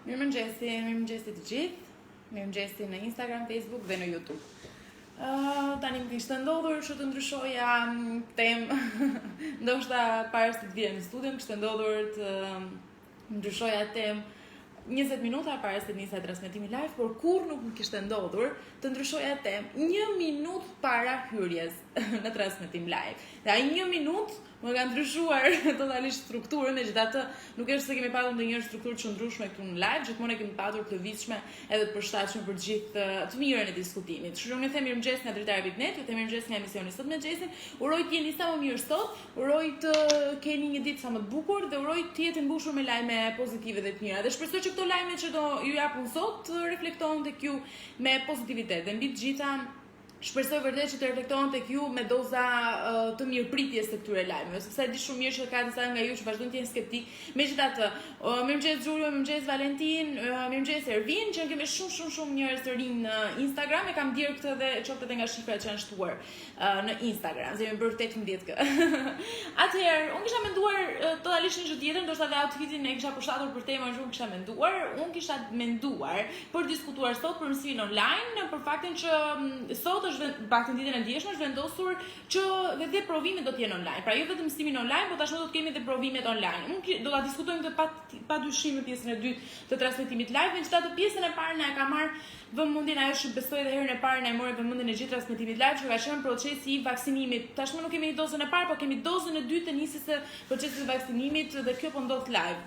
Mirëmëngjesi të gjithë. Mirëmëngjesi në Instagram, Facebook dhe në YouTube. Tani më kishte ndodhur që të ndryshoja temë, ndoshta para se të vija në studio, më kishte ndodhur të ndryshoja temë 20 minuta para se të nisej transmetimi live, por kur nuk më kishte ndodhur të ndryshoja temë 1 minutë para hyrjes në transmetim live. Dhe ai 1 minutë më ka ndryshuar totalisht strukturën, megjithatë nuk është se kemi patur ndonjëherë strukturë të çndrueshme këtu në live, gjithmonë e kemi patur të lëvizshme edhe të përshtatshme për të gjithë të mirën e diskutimit. Kështu që unë them mirëmëngjes nga dritare.net, ju them mirëmëngjes nga emisioni sot me Xhesin. Uroj të jeni sa më mirë sot, uroj të keni një ditë sa më të bukur dhe uroj të jetë mbushur me lajme pozitive dhe të mira. Dhe shpresoj që këto lajme që do ju japun sot të reflektohen tek ju me pozitivitet. Dhe mbi të gjitha shpresoj vërtet që të reflektohen tek ju me doza të mirëpritjes të këtyre lajmeve, sepse di shumë mirë që ka disa nga ju që vazhdojnë të jenë skeptik. Megjithatë, mirëmëngjes Xhulio, mirëmëngjes Valentin, mirëmëngjes Ervin, që kemi shumë njerëz të rinj në Instagram. E kam ndier këtë dhe qoftë edhe nga shifrat që janë shtuar në Instagram. Jemi bërë 18k. Atëherë, unë kisha menduar totalisht një gjë tjetër, ndoshta edhe outfitin e kisha përshtatur për temën që unë kisha menduar. Unë kisha menduar për diskutuar sot për mësimin online, për faktin që sot bakën ditën e dieshme është vendosur që dhe provimet do të jenë online. Pra jo vetëm mësimin online, por tashmë do të kemi edhe provimet online. Unë do ta diskutojmë këtë pa dyshim në pjesën e dytë të transmetimit live, megjithatë pjesën e parë na e ka marrë vëmendjen ajo që besoj edhe herën e parë na e mori vëmendjen e gjithë transmetimit live, që ka qenë procesi i vaksinimit. Tashmë nuk kemi dozën e parë, por kemi dozën e dytë të nisjes së procesit të vaksinimit dhe kjo po ndodh live.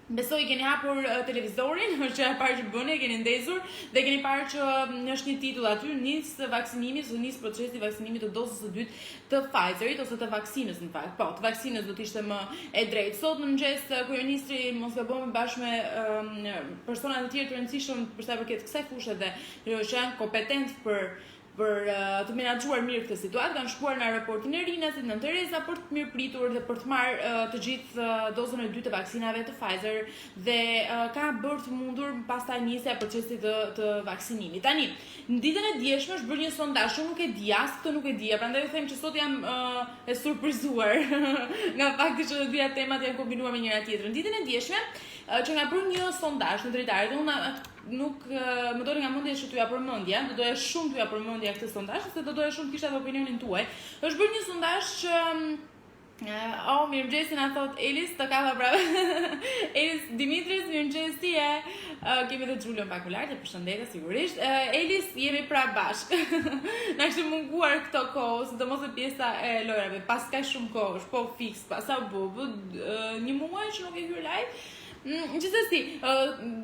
Besoj keni hapur televizorin, është e parë që bëni, keni ndezur dhe keni parë që është një titull aty, nis vaksinimi, nis procesi i vaksinimit të dozës së dytë të Pfizerit ose të vaksinës në fakt. Po, të vaksinës do të ishte më e drejtë. Sot në mëngjes kryeministri mos gabojmë bashkë me persona të tjerë të rëndësishëm për sa i përket kësaj fushë dhe që janë kompetent për të menaxhuar mirë këtë situatë, kanë shkuar në aeroportin e Rinasit, në Tereza, për të mirëpritur dhe për të marrë të gjithë dozën e dytë të vaksinave të Pfizer dhe ka bërë të mundur pastaj nisja e procesit të vaksinimit. Tani, në ditën e dieshme është bërë një sondazh, unë nuk e di, as këtë nuk e di, prandaj them që sot jam e surprizuar nga fakti që të dyja temat janë kombinuar me njëra tjetrën. Ditën e dieshme që nga bërë një sondazh në dritare, dhe unë nuk më doli nga mendja që t'ju ja përmendja, do doja shumë t'ju ja përmendja këtë sondazh, se do doja shumë të kisha edhe opinionin tuaj. Është bërë një sondazh që mirëmëngjes na thot Elis, të kava brava. Elis Dimitris, mirëmëngjes ti e. Kemi edhe Xhulion Pakular, të përshëndetë sigurisht. Elis, jemi pra bashk. Na kishte munguar këto kohë, sidomos e pjesa e lojrave, pas kaq shumë kohësh, po fiks, pas sa bë, një muaj që nuk e hyr live. Gjithsesi,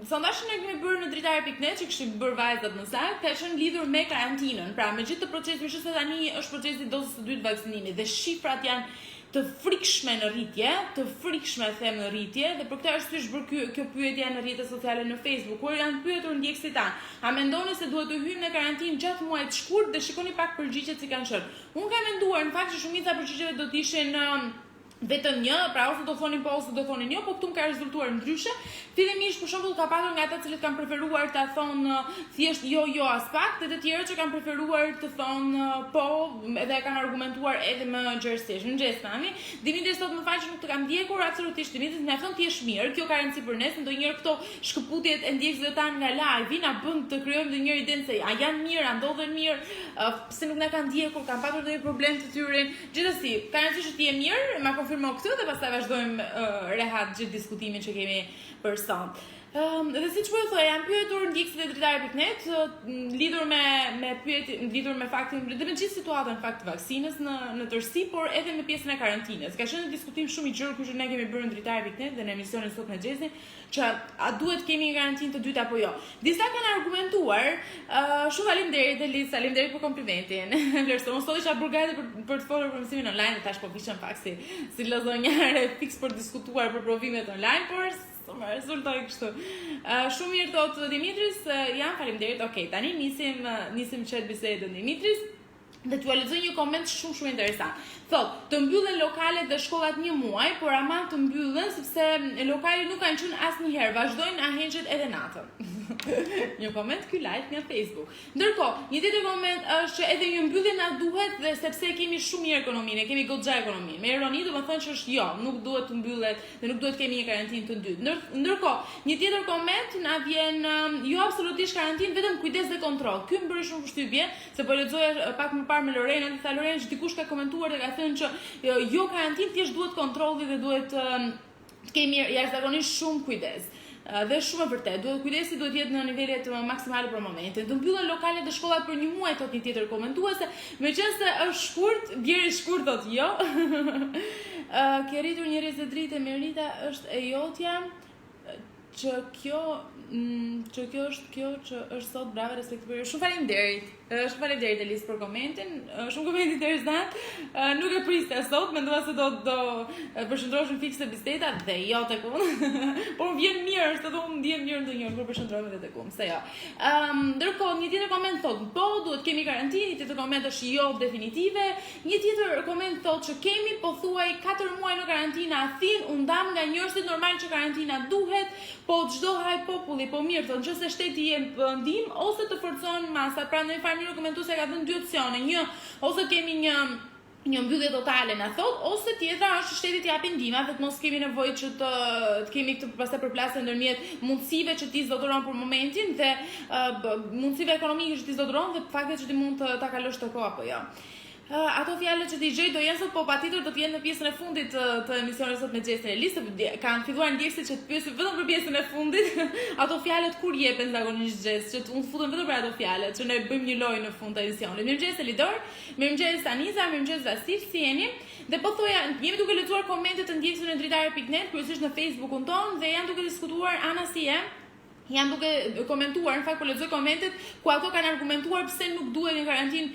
sondazhin e kemi bërë në dritare.net, që kishim bërë vajzat në sakt, ka qenë lidhur me karantinën. Pra, me gjithë të procesin, që se tani është procesi dozës së dytë vaksinimit dhe shifrat janë të frikshme në rritje, them në rritje, dhe për këtë arsye është bërë kjo pyetje në rrjetet sociale në Facebook, kur janë pyetur ndjekësit tanë, a mendoni se duhet të hyjmë në karantinë gjatë muajit të shkurt, dhe shikoni pak përgjigjet si kanë qenë. Unë kam menduar në fakt që shumica përgjigjeve do të ishin vetëm një, pra ose do thonin po ose do thonin jo, po këtu më ka rezultuar ndryshe. Fillimisht për shembull ka patur nga ata që kanë preferuar ta thonë thjesht jo as pak, dhe të tjerë që kanë preferuar të thonë po, edhe kanë argumentuar edhe më gjerësisht. Mëngjes tani, Dimitri sot më fal që nuk të kam ndjekur, absolutisht Dimitri, mjafton ti je mirë. Kjo ka rëndësi për ne, ndonjëherë këto shkëputjet e ndjekësve tan nga live na bën të krijojmë ndonjëherë idenë se a janë mirë, a ndodhen mirë, pse nuk na kanë ndjekur, kanë patur ndonjë problem të tyre. Gjithsesi, ka rëndësi që ti je mirë, ma konfirmo këtë dhe pastaj vazhdojmë rehat gjithë diskutimin që kemi për sot. Dhe siç po ju thoya, janë pyetur ndjekësit e dritare.net lidhur me faktin dhe me gjithë situatën fakt të vaksinës në tërësi, por edhe me pjesën e karantinës. Ka qenë një diskutim shumë i gjerë që ne kemi bërë në dritare.net dhe në emisionin sot me Xhesin, që a duhet kemi një karantinë të dytë apo jo. Disa kanë argumentuar, shumë faleminderit Elis, faleminderit për komplimentin. Vlerësoj, unë sot isha burgate për të folur për mësimin online dhe tash po vishëm pak si lozonjare fiks për diskutuar për provimet online, por më rezultoi kështu. Shumë mirë thot Dimitris, jam faleminderit. Okej, tani nisim chat bisedën Dimitris. Dhe t'ju lexoj një koment shumë interesant. Thot, të mbyllen lokalet dhe shkollat 1 muaj, por ama të mbyllen sepse lokalet nuk kanë qenë asnjëherë, vazhdojnë ahenxhet edhe natën. Një koment ky live nga Facebook. Ndërkohë, një tjetër koment është që edhe një mbyllje na duhet dhe sepse kemi shumë mirë ekonominë, kemi goxha ekonominë. Me ironi do të thonë që është jo, nuk duhet të mbyllet dhe nuk duhet kemi një karantinë të dytë. Ndërkohë, një tjetër koment na vjen jo absolutisht karantinë, vetëm kujdes dhe kontroll. Ky më bëri shumë përshtypje, se po lexoja pak më parë me Lorenën, tha Lorena që dikush ka komentuar dhe ka thënë që jo karantinë, thjesht duhet kontrolli dhe duhet të kemi jashtëzakonisht shumë kujdes. Dhe shumë e vërtet, kujdesi duhet jetë në nivelet maksimale për momentin. Të mbyllen lokalet dhe shkollat për 1 muaj, thot një tjetër komentuese, meqense është shkurt, bjeri shkurt thot jo. Ke rritur njerëz të dritë, Merita është e jotja, që kjo është kjo që është sot brava respekt për ju. Shumë faleminderit. Shumë faleminderit Elis për komentin. Shumë koment interesant. Nuk e priste sot, mendova se do përshëndroheshin fikse biseda dhe jo tek unë. Por më vjen mirë, është edhe unë ndjem mirë ndonjëherë kur përshëndrohem edhe tek unë, se jo. Ndërkohë një tjetër koment thot, po duhet kemi karantinë, një tjetër koment është jo definitive, një tjetër koment thot që kemi pothuaj 4 muaj në karantinë Athinë, u ndam nga njerëzit, normal që karantina duhet, po çdo haj populli, po mirë thonë, nëse shteti jep ndihmë ose të forcon masa. Prandaj familja komentuese ka dhënë 2 opsione. Një, ose kemi një mbyllje totale na thot, ose tjetra është shteti të japë ndihmë, vetëm mos kemi nevojë që të kemi këtë pastaj përplasje ndërmjet mundësive që ti zotëron për momentin dhe mundësive ekonomike që ti zotëron dhe faktet që ti mund ta kalosh të kohë apo jo. Ato fjalët që ti gjej do jenë sot, po patjetër do të jenë në pjesën e fundit të emisionit sot me Gjesin e Lisë. Kanë filluar ndjekësit që të pyesin vetëm për pjesën e fundit. Ato fjalët kur jepen zakonisht Gjes, që unë futem vetëm për ato fjalët, që ne bëjmë një lojë në fund të emisionit. Mirëmëngjes Elidor, mirëmëngjes Anisa, mirëmëngjes Vasil, si jeni? Dhe po thoja, jemi duke lexuar komentet të ndjekësve në dritare.net, kryesisht në Facebookun ton, dhe janë duke diskutuar Ana si e. Janë duke komentuar, në fakt po lexoj komentet ku ato kanë argumentuar pse nuk duhet një karantinë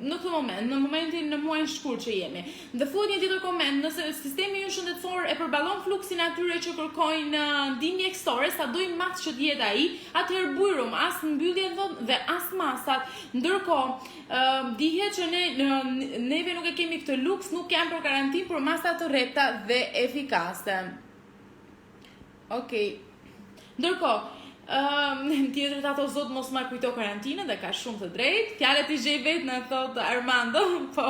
në këtë moment, në momentin në muajin shkurt që jemi. Dhe thuhet një tjetër koment, nëse sistemi ynë shëndetësor e përballon fluksin atyre që kërkojnë ndihmë mjekësore, sado i madh që të jetë ai, atëherë bujrum as mbyllje dhe as masat. Ndërkohë, dihet që neve nuk e kemi këtë luks, nuk janë për karantinë, por masa të rrepta dhe efikase. Okej. Ndërkohë, tjetër ato zot mos ma kujto karantinën dhe ka shumë të drejtë. Fjalët i gjej vetë në thot Armando, po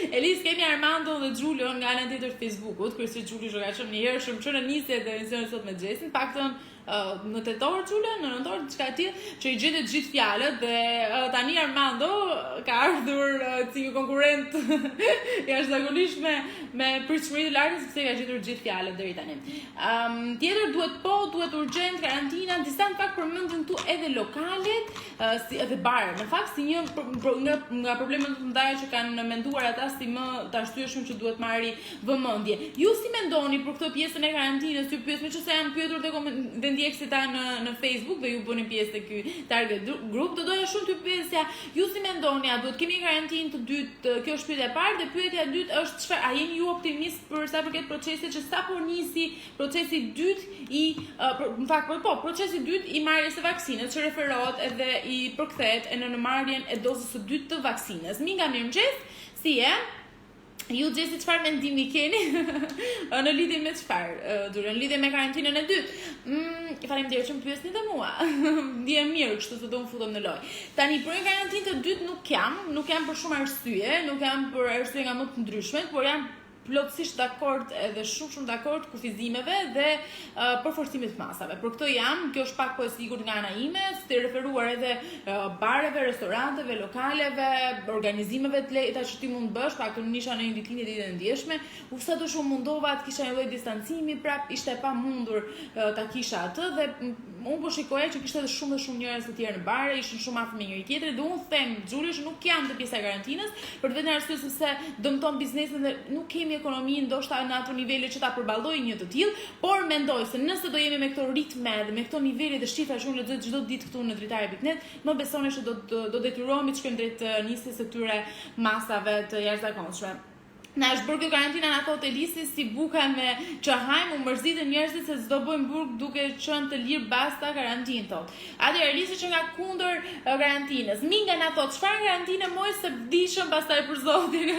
Elis kemi Armando dhe Giulio nga anën tjetër të Facebookut, kërsi Giulio që ka qenë një herë shumë që në nisje dhe emisionin sot me Gjesin, paktën në tetor Giulio, në nëntor diçka e tillë, që i gjetë të gjithë fjalët dhe tani Armando ka ardhur si një konkurrent jashtëzakonisht me pritshmëri të lartë sepse ka gjetur të gjithë fjalët deri tani. Tjetër duhet urgjent karantina, disa në fakt përmendën tu edhe lokalet, si edhe baret. Në fakt si një nga problemet më të mëdha që kanë menduar ata si më të arsyeshëm që duhet marri vëmendje. Ju si mendoni për këtë pjesën e karantinës? Ju pyet, meqense janë pyetur dhe ndjekësit tanë në Facebook dhe ju bëni pjesë të ky target group, do doja shumë të pyesja, ju si mendoni, a duhet kemi karantinë të dytë? Kjo është pyetja e parë, dhe pyetja e dytë është çfarë, a jeni ju optimist për sa përket procesit që sapo nisi procesi i dytë procesi i dytë i marrjes së vaksinës, që referohet edhe i përkthehet në marrjen e dozës së dytë të vaksinës. Minga mirëmëngjes, si e? Ju Gjesi çfarë mendimi keni në lidhje me çfarë? Në lidhje me karantinën e dytë. Faleminderit që më pyesni dhe mua. Ndjem mirë, kështu se do më futem në lojë. Tani për një karantinë të dytë nuk jam për shumë arsye, nuk jam për arsye nga më të ndryshmet, por jam plotësisht dakord edhe shumë dakord kufizimeve dhe përforcimit të masave. Për këtë kjo është pak po e sigurt nga ana ime, të referuar edhe bareve, restoranteve, lokaleve, organizimeve të lehta që ti mund të bësh, pak të nisha në një ditëlindje ditë e ndjeshme, sa do shumë mundova të kisha një lloj distancimi, prap ishte e pamundur ta kisha atë dhe unë po shikoja që kishte edhe shumë njerëz të tjerë në bare, ishin shumë afër me njëri tjetrin dhe unë them Xhuli që nuk jam të pjesa e karantinës, për vetëm arsye sepse dëmton biznesin dhe nuk kemi ekonomi ndoshta në ato nivele që ta përballojë një të tillë, por mendoj se nëse do jemi me këto ritme dhe me këto nivele të shifra që unë lexoj çdo ditë këtu në dritare.net, më besoni se do detyrohemi të shkojmë drejt nisjes së këtyre masave të jashtëzakonshme. Na është bërë kjo karantina na thotë Elisi si buka me çahajm, u mërzitën njerëzit se s'do bëjmë burg duke qenë të lirë basta karantinë thotë. Atëherë Elisi që nga kundër karantinës. Minga na thotë çfarë karantine moj se dishëm pastaj për zotin.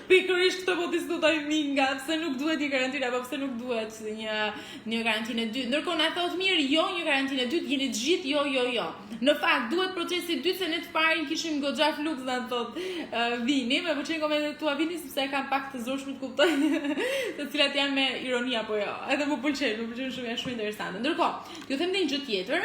Pikërisht këtë po diskutoj Minga, pse nuk duhet një karantinë apo pse nuk duhet një karantinë dytë. Ndërkohë na thotë mirë, jo një karantinë dytë, jeni të gjithë jo. Në fakt duhet procesi dytë se ne të parin kishim goxha fluks na thotë vini, më pëlqen komentet tua vini sepse kam pak të zorshme të kuptoj të cilat janë me ironi apo jo. Edhe më pëlqen shumë, janë shumë interesante. Ndërkohë, ju them një gjë tjetër.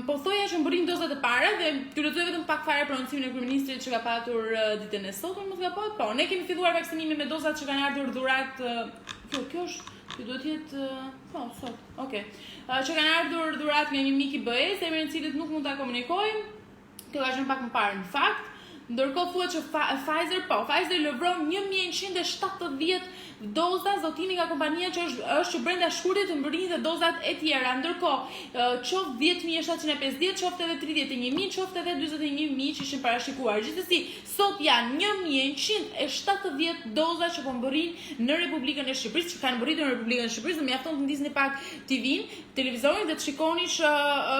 Po thoja që mbërrin dozat e para dhe ju lexoj vetëm pak fare prononcimin e kryeministrit që ka patur ditën e sotme, mos gaboj. Po, ne kemi filluar vaksinimin me dozat që kanë ardhur dhurat. Kjo është, ju duhet jetë sot. Okej. Që kanë ardhur dhurat nga një mik i BE-s, emrin e cilit nuk mund ta komunikojmë. Kjo ka qenë pak më parë në fakt. Ndërkohë thuhet që Pfizer lëvron 1170 doza zotimi nga kompania që është brenda shkurtit të mbërrinjë dhe dozat e tjera. Ndërkohë, qoftë 10.750, qoftë edhe 31.000, qoftë edhe 41.000 që ishin parashikuar. Gjithsesi, sot janë 1170 doza që po mbërrin në Republikën e Shqipërisë, që kanë mbërritur në Republikën e Shqipërisë, dhe mjafton të ndisni pak televizorin dhe të shikoni që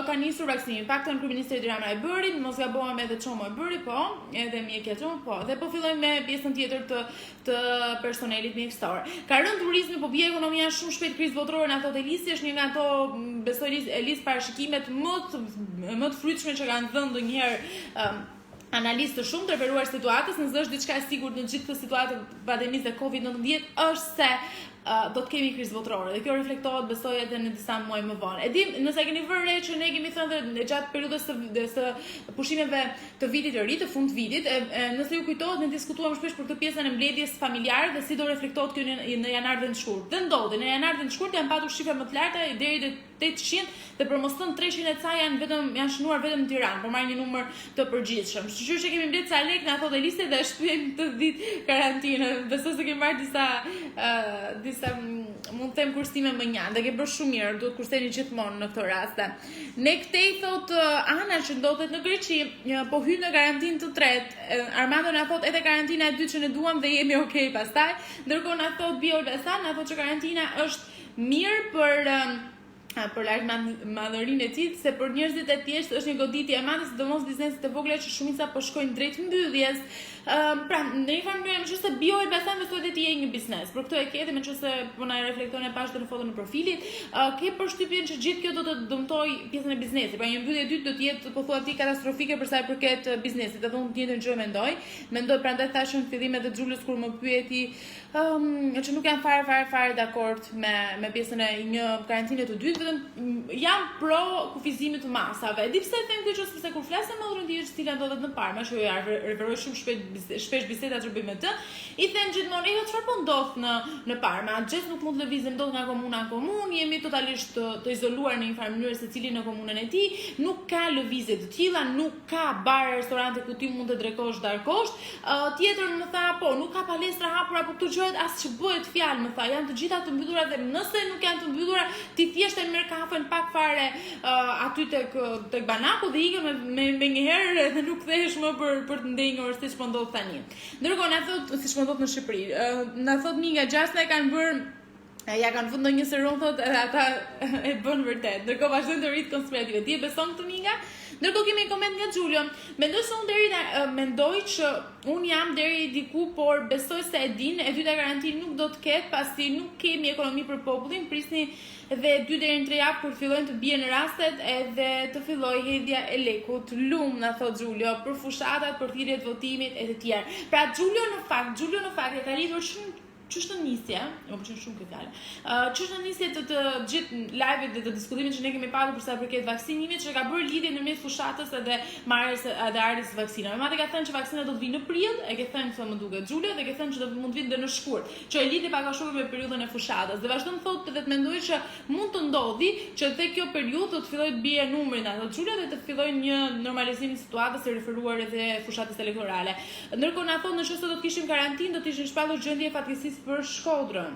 ka nisur vaksinimi. Paktën kryeministri Edi Rama e bëri, mos gabohem edhe Çomo e bëri, po, edhe mjekja Çomo, po. Dhe po fillojmë me pjesën tjetër të personelit mjekësor. Ka rënë turizmi, po bie ekonomia shumë shpejt, krizë botërore, na thotë Elisi, është një nga ato, besoj Elis, parashikimet më të frytshme që kanë dhënë ndonjëherë analistë të shumë të referuar situatës, nëse është diçka e sigurt në gjithë këtë situatë pandemisë dhe COVID-19 është se do të kemi krizë botërore dhe kjo reflektohet besoj edhe në disa muaj më vonë. E dim, nëse keni vënë re që ne kemi thënë dhe gjatë periudhës së pushimeve të vitit të ri, të fund vitit, nëse ju kujtohet ne diskutuam shpesh për këtë pjesën e mbledhjes familjare dhe si do reflektohet kjo në janar dhe në shkurt. Dhe ndodhi, në janar dhe në shkurt janë patur shifra më të larta deri te 800 dhe për mos thënë 300 e ca janë shënuar vetëm në Tiranë, por marrin një numër të përgjithshëm. Kështu që kemi mbledh ca lek na thotë Elise dhe shtyjmë të ditë karantinë. Besoj se kemi marrë disa mund të them kursime më njanë, dhe ke bërë shumë mirë, duhet kurseni gjithmonë në këtë rast. Ne këtej thot Ana që ndodhet në Greqi, po hyn në karantinë të tretë. Armando na thot edhe karantina e dytë që ne duam dhe jemi okay pastaj. Ndërkohë na thot Biol Besan, na thot që karantina është mirë për largëmadhërinë e tij, se për njerëzit e thjeshtë është një goditje e madhe, sidomos bizneset e vogla që shumica po shkojnë drejt mbylljes. Pra, në një farë mënyrë, nëse Bio Elbasan besoj se ti je një biznes. Për këtë e ke, dhe nëse po na reflekton e pashtë në foton në profilit, ke përshtypjen që gjithë kjo do të dëmtoj pjesën e biznesit. Pra, një mbyllje e dytë do të jetë pothuajse katastrofike për sa i përket biznesit. Edhe unë të njëjtën gjë mendoj, prandaj thashën në fillim edhe Xhulës kur më pyeti që nuk jam fare dakord me pjesën e një karantine të dytë, vetëm jam pro kufizimit të masave. Di pse them këtë gjë, sepse kur flasem me Rëndijë, cila ndodhet në Parma, që ja referoj shumë shpesh bisedat që bëjmë me të, i them gjithmonë, çfarë po ndodh në Parma? Gjithë nuk mund të lëvizim, ndodh nga komuna në komunë, jemi totalisht të izoluar në një farë mënyrë secili në komunën e tij, nuk ka lëvizje të tilla, nuk ka bar, restorante ku ti mund të drekosh darkosht. Tjetër më tha, po, nuk ka palestra hapura, po këtu gjërat as që bëhet fjalë, më tha, janë të gjitha të mbyllura dhe nëse nuk janë të mbyllura, ti thjesht e merr kafen pak fare aty tek banaku dhe ikën me njëherë dhe nuk kthehesh më për të ndenjur siç po ndodh tani. Ndërkohë na thot siç po ndodh në Shqipëri, na thot një nga gjasna e kanë bërë ja kanë vënë ndonjë serum thot edhe ata e bën vërtet. Ndërkohë vazhdojnë teoritë konspirative. Ti e beson këtë Minga? Ndërkohë kemi një koment nga Xhulio. Mendoj që un jam deri diku, por besoj se e din, e dyta karantinë nuk do të ketë, pasi nuk kemi ekonomi për popullin, prisni dhe 2 deri në 3 javë kur fillojnë të bien rastet edhe të fillojë hedhja e lekut. Lum na thot Xhulio për fushatat, për thirrjet votimit e të tjerë. Pra Xhulio në fakt e ka lidhur shumë çështë nisje, më pëlqen shumë kjo fjalë. Çështë nisje të gjithë live-it dhe të diskutimit që ne kemi pasur për sa i përket vaksinimit, që ka bërë lidhje ndërmjet fushatës edhe marrjes edhe ardhjes së vaksinave. Madje ka thënë që vaksinat do të vinë në prill, e ke thënë se më duket Xhulio, dhe ke thënë që do mund të vinë edhe në shkurt, që e lidhi pak a shumë me periudhën e fushatës. Dhe vazhdon thotë dhe të mendoj që mund të ndodhi që te kjo periudhë do të fillojë të bie numri nga ato Xhulio dhe të fillojë një normalizim i situatës, e referuar edhe fushatës elektorale. Ndërkohë na thonë nëse do të kishim karantinë, do të ishin shpallur gjendje fatkeqësisë për Shkodrën.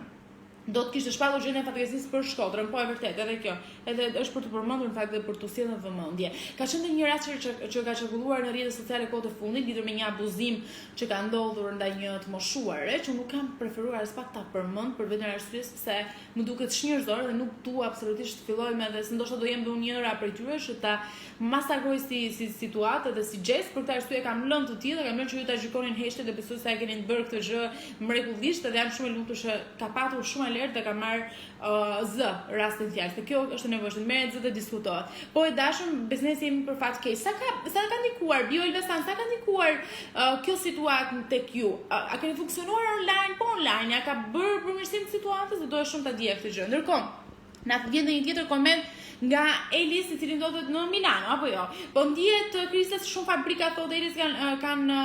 do të kishte shpallur gjendjen e fatkeqësisë për Shkodrën, po e vërtet, edhe kjo. Edhe është për të përmendur në fakt dhe për të sjellë në vëmendje. Ka qenë një rast që ka çarkulluar në rrjetet sociale kohë të fundit lidhur me një abuzim që ka ndodhur ndaj një të moshuare, që nuk kam preferuar as pak ta përmend për vetëm arsye se më duket shnjërzor dhe nuk dua absolutisht të fillojmë edhe se ndoshta do jem dhe unë njëra prej tyre që ta masakroj si situatë dhe si gest, për këtë arsye kam lënë të tillë, kam lënë që ju ta gjykonin heshtet dhe besoj se e keni bërë këtë gjë mrekullisht dhe jam shumë e lumtur që ka patur shumë dhe ka marrë zë rastin fjalë. Se kjo është e nevojshme, merret zë të diskutohet. Po e dashur, biznesi jemi për fat keq. Sa ka ndikuar BioInvestan, sa ka ndikuar kjo situatë tek ju? A keni funksionuar online? Po online, ja ka bërë përmirësim të situatës dhe do e shumë ta dija këtë gjë. Ndërkohë, na vjen një tjetër koment nga Elis, i cili ndodhet në Milano, apo jo? Po ndihet krizës shumë fabrika thotë Elis kanë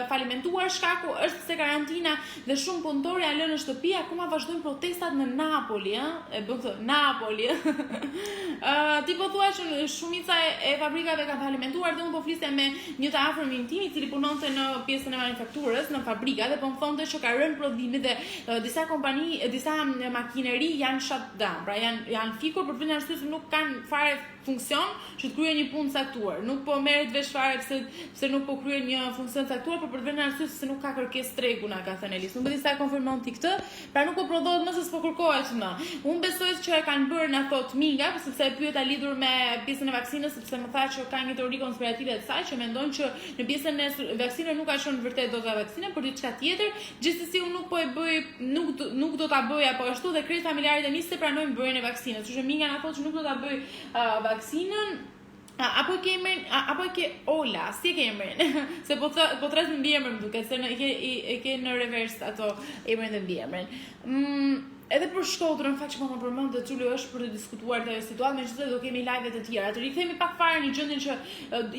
falimentuar, shkaku është se karantina dhe shumë punëtorë janë lënë në shtëpi, akoma vazhdojnë protestat në Napoli, e bën këtë Napoli. Ti po thua që shumica e fabrikave kanë falimentuar dhe unë po flisja me një të afërmin tim i cili punonte në pjesën e manufakturës, në fabrika dhe po më thonte që ka rënë prodhimi dhe disa kompani, disa makineri janë shutdown, pra janë fikur për të arsye se nuk kanë fare funksion që të kryejnë një punë caktuar. Nuk po merret vesh fare pse nuk po kryejnë një funksion caktuar, por për të vënë arsye se nuk ka kërkesë tregu, na ka thënë Elis. Nuk di sa e konfirmon ti këtë, pra nuk po prodhohet më se s'po kërkohet më. Unë besoj që e kanë bërë na thot Minga, sepse e pyeta lidhur me pjesën e vaksinës, sepse më tha që ka një teori konspirative të saj që mendojnë që në pjesën e vaksinës nuk ka qenë vërtet doza vaksine, por diçka tjetër. Gjithsesi unë nuk po e bëj, nuk do ta bëj apo ashtu dhe krejt familjarët e mi se pranojnë bërjen e vaksinës. Kështu që Minga na thotë që nuk do ta bëj vaksinën. Apo e ke Ola, si e ke emrin? Se po tres me mbiemrin më duket se e ke në revers ato emrin dhe mbiemrin. Edhe për Shkodrën, në fakt që po më përmend dhe Xuli është për të diskutuar këtë situatë, megjithatë do kemi live të tjera. Të rikthehemi pak fare në gjendjen që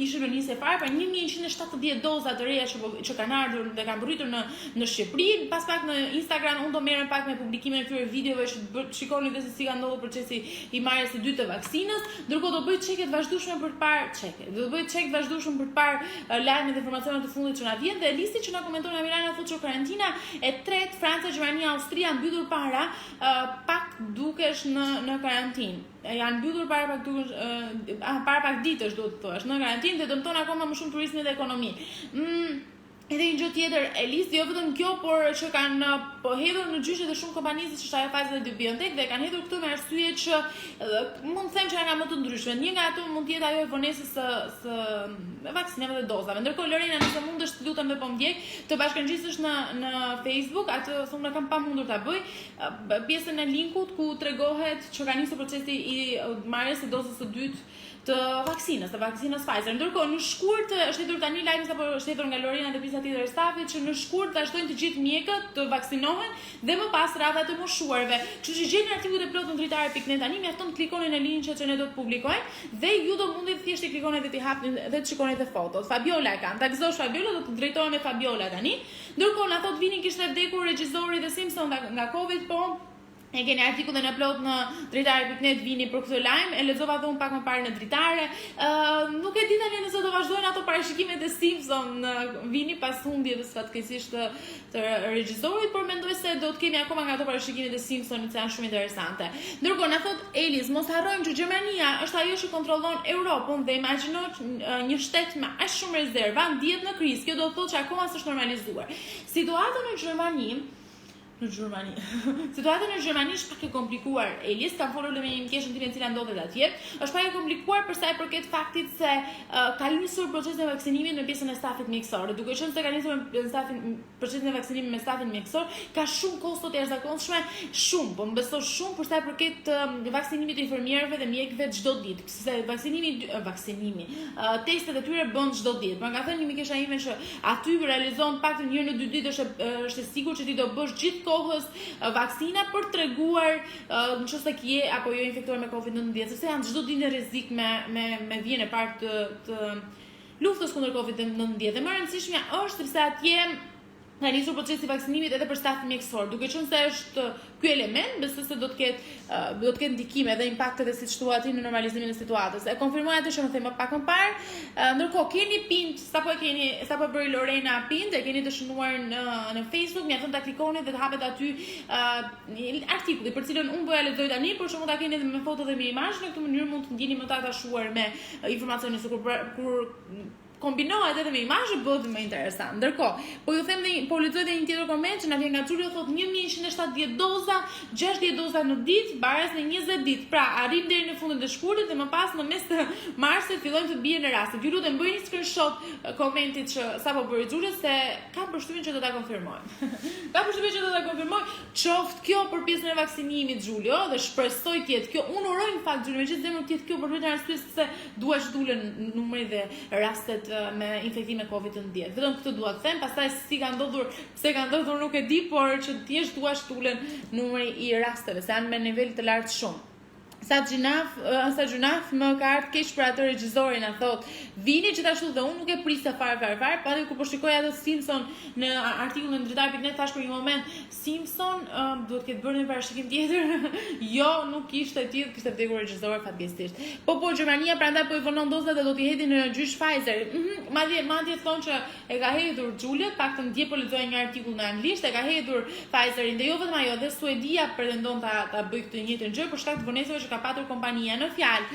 ishim në nisje fare, pra 1170 doza të reja që kanë ardhur dhe kanë rritur në Shqipëri. Pas pak në Instagram unë do merrem pak me publikimin e këtyre videove që shikoni dhe se si ka ndodhur procesi i marrjes së dytë të vaksinës. Ndërkohë do bëj çeke të vazhdueshme për të parë çeke. Do bëj çek të vazhdueshëm për të parë lajmet dhe informacionet të fundit që na vjen dhe listi që na komenton nga Milano thotë që karantina e tretë, Franca, Gjermania, Austria kanë mbytur para pak dukesh në karantinë. Janë mbytur para pak ditësh, duhet të thuash, në karantinë dhe dëmton akoma më shumë turizmin dhe ekonominë. Edhe një gjë tjetër, Elis, jo vetëm kjo, por që kanë hedhur në gjyqe dhe shumë kompanisë që është ajo faza e BioNTech dhe kanë hedhur këtu me arsye që mund të them që nga më të ndryshme. Një nga ato mund të jetë ajo e vonesës së vaksinave dhe dozave. Ndërkohë Lorena, nëse mundesh të lutem dhe po ndjek, të bashkangjisesh në Facebook, atë thonë kam pa mundur ta bëj, pjesën e linkut ku tregohet që ka nisur procesi i marrjes së dozës së dytë të vaksinës Pfizer. Ndërkohë në shkurt është hedhur tani lajmi apo është hedhur nga Lorena dhe pjesa tjetër e stafit që në shkurt vazhdojnë të gjithë mjekët të vaksinohen dhe më pas rradha të moshuarve. Kështu që gjeni artikullin e plotë në dritare.net tani, mjafton të klikoni në linjin që ne do të publikojmë dhe ju do mundi thjesht të klikoni dhe të hapni dhe të shikoni edhe fotot. Fabiola e kanë. Ta gëzosh Fabiola, do të drejtohem me Fabiola tani. Ndërkohë na thot vini kishte vdekur regjizori dhe Simpson nga Covid, po e keni artikullin e plot në dritare.net, vini për këtë lajm, e lexova dhe unë pak më parë në dritare. Nuk e di tani nëse do vazhdojnë ato parashikimet e Simpson vini pas humbjeve fatkeqësisht të regjisorit, por mendoj se do të kemi akoma nga ato parashikimet e Simpsonit që janë shumë interesante. Ndërkohë na thot Elis, mos harrojmë që Gjermania është ajo që kontrollon Europën dhe imagjino një shtet me aq shumë rezerva ndihet në krizë. Kjo do të thotë që akoma s'është normalizuar. Situata në Gjermani Situata në Gjermani është pak e komplikuar. Elis, kam folur me një mkeshën time e cila ndodhet atje. Është pak e komplikuar për sa i përket faktit se ka nisur procesin e vaksinimit me pjesën e stafit mjekësor. Duke qenë se ka nisur procesin e vaksinimit me stafin mjekësor, ka shumë kosto të jashtëzakonshme, shumë, po më beso shumë për sa i përket vaksinimit të infermierëve dhe mjekëve çdo ditë. Se vaksinimi, testet e tyre bën çdo ditë. Pra ka thënë një mkesha ime që aty realizon pak të një në 2 ditë është e sigurt që ti do bësh gjithë kohës vaksina për treguar nëse je apo jo infektuar me COVID-19, sepse janë çdo ditë në rrezik me vjen e parë të luftës kundër COVID-19. Dhe më e rëndësishmja është se atje ka nisur procesi vaksinimit edhe për stafin mjekësor, duke qenë se është ky element, besoj se do të ketë ndikime dhe impakte, siç thua ti, në normalizimin e situatës. E konfirmoj atë që më them më pak më parë. Ndërkohë keni pind, sapo bëri Lorena pind, e keni të shënuar në Facebook, mjafton ta klikoni dhe të hapet aty artikulli për cilën unë po ja lexoj tani, por që mund ta keni edhe me foto dhe me imazh, në këtë mënyrë mund të ndjeni më të atashuar me informacionin se kur kombinohet edhe me imazhe bëhet më interesant. Ndërkohë, po ju them po lexoj edhe një tjetër koment që na vjen nga Xhulio, thotë 1170 doza, 60 doza në ditë, bares në 20 ditë. Pra, arrim deri në fundin e shkurtit dhe më pas në mes të marsit fillojnë të bien në rastet. Ju lutem bëjeni screenshot komentit që sapo bëri Xhulio se kam përshtypjen që do ta konfirmojmë. Qoftë kjo për pjesën e vaksinimit Xhulio dhe shpresoj të jetë kjo. Unë uroj në fakt Xhulio, megjithëse zemër të jetë kjo për vetëm arsye se dua që tulen numri dhe rastet me infektime COVID-19. Vetëm këtë dua të them, pastaj pse ka ndodhur nuk e di, por që thjesht dua shtulen numri i rasteve, se janë me nivel të lartë shumë. Sa Gjunaf më ka ardhur keq për atë regjizorin, na thot. Vini gjithashtu dhe unë nuk e prisa fare, pasi kur po shikoj atë Simpson në artikullin në dritar.net thash për një moment, Simpson duhet të ketë bërë një parashikim tjetër. Jo, nuk kishte tjetër, kishte vdekur regjizori fatkeqësisht. Po Gjermania prandaj po i vonon dozat dhe do t'i hedhin në gjysh Pfizer. Madje thonë që e ka hedhur Xhulia, paktën dje po lexoja një artikull në anglisht, e ka hedhur Pfizerin dhe jo vetëm ajo, dhe Suedia pretendon ta bëjë këtë njëjtën gjë për shkak të vonesave që ka patur kompania në fjalë.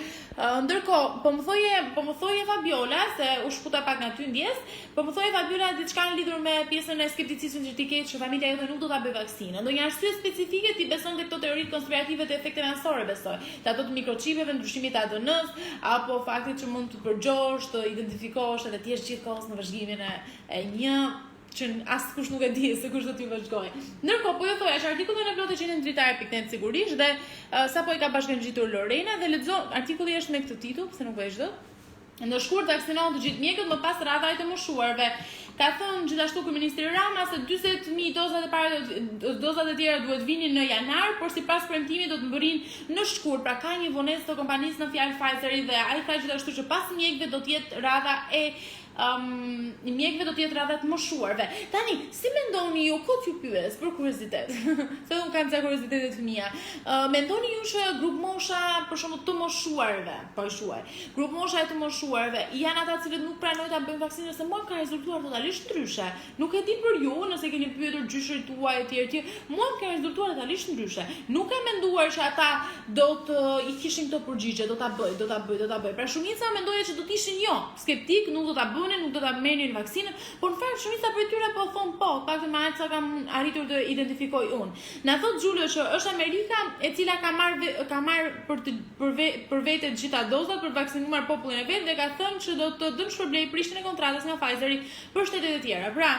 Ndërkohë, po më thoje Fabiola, se u shputa pak nga ty ndjes, po më thoje Fabiola diçka lidhur me pjesën e skepticizmit që ti ke që familja jote nuk do ta bëjë vaksinën. Ndonjë arsye specifike ti beson te këto teoritë konspirative të efekteve anësore, besoj. Të ato të mikroçipeve, ndryshimit të ADN-s, apo faktit që mund të përgjosh, të identifikosh edhe ti je gjithkohës në vëzhgimin e një që askush nuk e di se kush do t'i vëzhgojë. Ndërkohë, po ju thoya, është artikullin e plotë që në dritar.net sigurisht dhe sapo i ka bashkangjitur Lorena dhe lexon, artikulli është me këtë titull, pse nuk vëzh dot. Në shkurt vaksinohen të gjithë mjekët, më pas rradha e të moshuarve. Ka thënë gjithashtu Kryeministri Rama se 40.000 dozat e tjera duhet vinin në janar, por sipas premtimit do të mbërrinë në shkurt. Pra ka një vonesë të kompanisë në fjalë Pfizerit dhe ai ka gjithashtu që pas mjekëve do të jetë rradha e mjekëve do të jetë rradha të moshuarve. Tani, si mendoni ju, kot ju pyes për kuriozitet. Se unë kam ca kuriozitete të mia. Mendoni ju që grup mosha, për shembull, të moshuarve, po e shuaj. Grup mosha e të moshuarve janë ata që nuk pranojnë ta bëjnë vaksinën, se mua ka rezultuar totalisht ndryshe. Nuk e di për ju, nëse keni pyetur gjyshrit tuaj etj. Mua ka rezultuar totalisht ndryshe. Nuk e menduar që ata do të i kishin këto përgjigje, do ta bëj. Pra shumica mendoja që do të ishin jo, skeptik, nuk do ta nuk do ta merrnin vaksinën, por në fakt shumica prej tyre po thon po, paktën me aq sa kam arritur të identifikoj unë. Na thot Xhulio që është Amerika e cila ka marr për vete të gjitha dozat për vaksinuar popullin e vet dhe ka thënë që do të dëmshpërblej prishjen e kontratës nga Pfizeri për shtetet e tjera. Pra,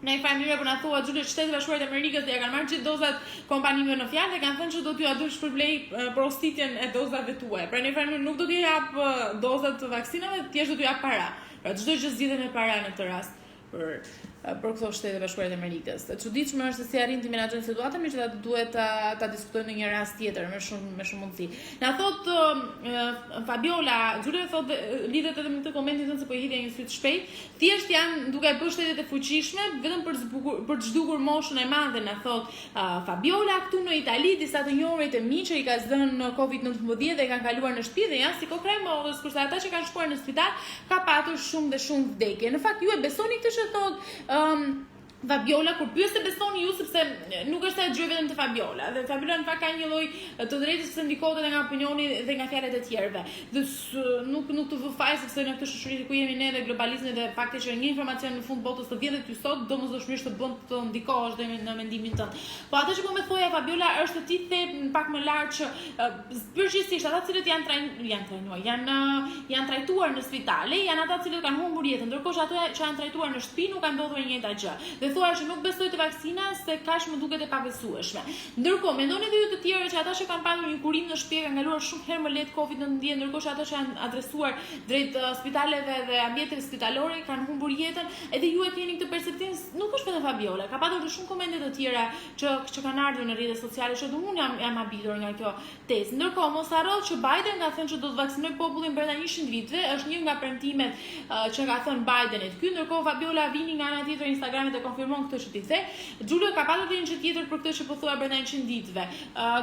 në një farë mënyrë po na thua Xhulio që Shtetet Bashkuara të Amerikës ja kanë marrë gjithë dozat kompanive në fjalë dhe kanë thënë që do t'ju dëmshpërblej prostitjen e dozave tuaja. Pra në një farë mënyrë nuk do t'ju jap dozat të vaksinave, thjesht do t'ju jap para. Pra çdo gjë zgjidhet me para në këtë rast për këto Shtete Bashkuara të Amerikës. E çuditshme është se si arrin të menaxhojnë situatën, megjithatë duhet ta diskutojnë në një rast tjetër me shumë mundësi. Na thot Fabiola, Xhulio thot lidhet edhe me këtë komentin thënë se po i hidhja një sy të shpejt. Thjesht janë duke bërë shtetet e fuqishme vetëm për të zhdukur moshën e madhe, na thot Fabiola. Këtu në Itali disa të njohurit e mi që i ka zënë COVID-19 dhe kanë kaluar në shtëpi dhe janë si kokrej kurse ata që kanë shkuar në spital ka patur shumë vdekje. Në fakt ju e besoni këtë që thot Fabiola, kur pyet se besoni ju, sepse nuk është ajo vetëm te Fabiola. Dhe Fabiola në fakt ka një lloj të drejtës se ndikohet edhe nga opinioni dhe nga fjalët e tjerëve. Dhe nuk të vë faj sepse në këtë shoqëri ku jemi ne dhe globalizmi dhe fakti që një informacion në fund botës të vjen dhe ty sot, domosdoshmërisht të bën të ndikohesh dhe në mendimin tënd. Po atë që po më thoja Fabiola është ti the pak më lart që përgjithsisht ata që janë trajtuar në spitale, janë ata që kanë humbur jetën, ndërkohë ato që janë trajtuar në shtëpi nuk kanë ndodhur njëjta gjë. Dhe thua që nuk besoj te vaksina se kaq më duket e pabesueshme. Ndërkohë, mendoni edhe ju të tjerë që ata që kanë pasur një kurim në shtëpi kanë kaluar shumë herë më lehtë COVID-19, ndërkohë ata që janë adresuar drejt spitaleve dhe ambienteve spitalore kanë humbur jetën, edhe ju e keni këtë perceptim, nuk është vetëm Fabiola, ka patur shumë komente të tjera që kanë ardhur në rrjetet sociale, që unë jam habitur nga kjo tezë. Ndërkohë, mos harroni që Biden ka thënë që do të vaksinojë popullin brenda 100 viteve, është një nga premtimet që ka thënë Bideni. Ky ndërkohë Fabiola vini nga ana tjetër Instagramit e konfirmon këtë që ti the. Giulio ka patur një gjë tjetër për këtë që po thua brenda 100 ditëve.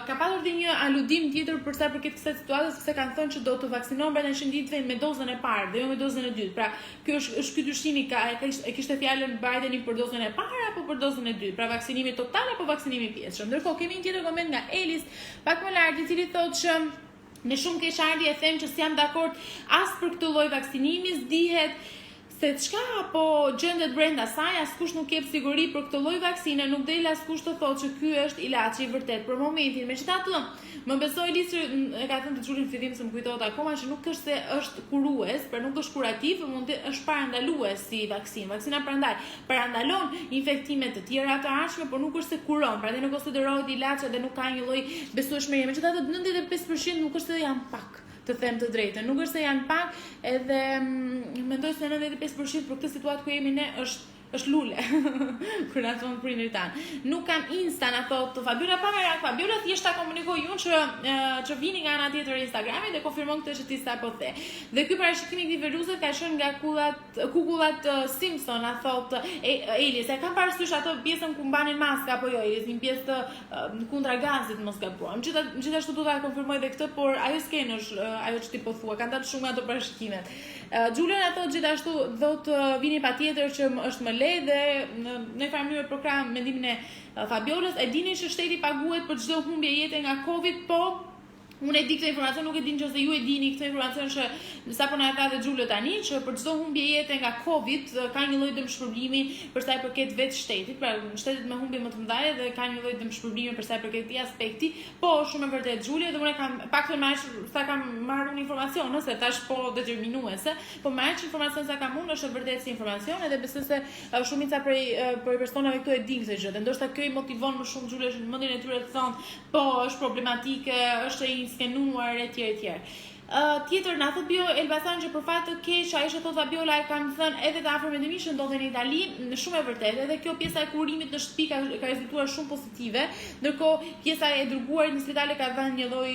Ka patur dhe një aludim tjetër për sa përket kësaj situate, sepse kanë thënë që do të vaksinohen brenda 100 ditëve me dozën e parë dhe jo me dozën e dytë. Pra, ky është ky dyshimi e kishte fjalën Bideni për dozën e parë apo për dozën e dytë, pra vaksinimi total apo vaksinimi pjesësh. Ndërkohë kemi një tjetër koment nga Elis, pak më lart, i cili thotë që në shumë keqardhje e them që s'jam dakord as për këtë lloj vaksinimi, s'dihet se çka apo gjendet brenda saj, askush nuk jep siguri për këtë lloj vaksine, nuk del askush të thotë që ky është ilaçi i vërtet për momentin. Megjithatë, më besoj Lisë e ka thënë të Xhulin në fillim se më kujtohet akoma që nuk është se është kurues, por nuk është kurativ, mund të është parandalues si vaksinë. Vaksina prandaj parandalon infektime të tjera të ardhshme, por nuk është se kuron. Prandaj nuk konsiderohet ilaç dhe nuk ka një lloj besueshmërie. Megjithatë 95% nuk është se janë pak. Të them të drejtën, nuk është se janë pak, edhe mendoj se 95% për këtë situatë ku jemi ne është lule. Kur na thon prindërit tan. Nuk kam Insta, na thot Fabiola Pamarak. Fabiola thjesht ta komunikoi unë që vini nga ana tjetër e Instagramit dhe konfirmon këtë që ti sapo the. Dhe ky parashikimi i këtij virusi ka qenë nga kukullat Simpson, na thot Elis. E kam parasysh ato pjesën ku mbanin maska apo jo, Elis, një pjesë të kundra gazit mos gabojmë. Gjithashtu do ta konfirmoj edhe këtë, por ajo s'ken është ajo që ti po thua, kanë dalë shumë ato parashikimet. Julian ato gjithashtu do të vini patjetër që është më lehtë dhe në farë mënyrë program mendimin e Fabiolës. E dini që shteti paguhet për çdo humbje jete nga Covid, po unë e di këtë informacion, nuk e di nëse ju e dini këtë informacion që sapo na ka dhe Xhulio tani, që për çdo humbje jete nga Covid ka një lloj dëmshpërblimi për sa i përket vetë shtetit, pra shtetet me humbje më të mëdha dhe ka një lloj dëmshpërblimi për sa i përket këtij aspekti. Po shumë e vërtet Xhulio, dhe unë kam paktën sa kam marrë informacion, se tash po determinuese, po marrë informacion sa kam unë është e vërtetë si informacion, edhe besoj se shumica prej personave këtu e din këtë gjë. Ndoshta kjo i motivon më shumë Xhulio në mendjen e tyre të thonë, po është problematike, është i skenuar etj etj. Tjetër na thot Bio Elbasan që për fat të keq ajo që thot Fabiola e kanë thënë edhe të afërmit e mi që ndodhen në Itali, shumë e vërtetë, edhe kjo pjesa e kurimit në shtëpi ka rezultuar shumë pozitive, ndërkohë pjesa e dërguarit në spitale ka dhënë një lloj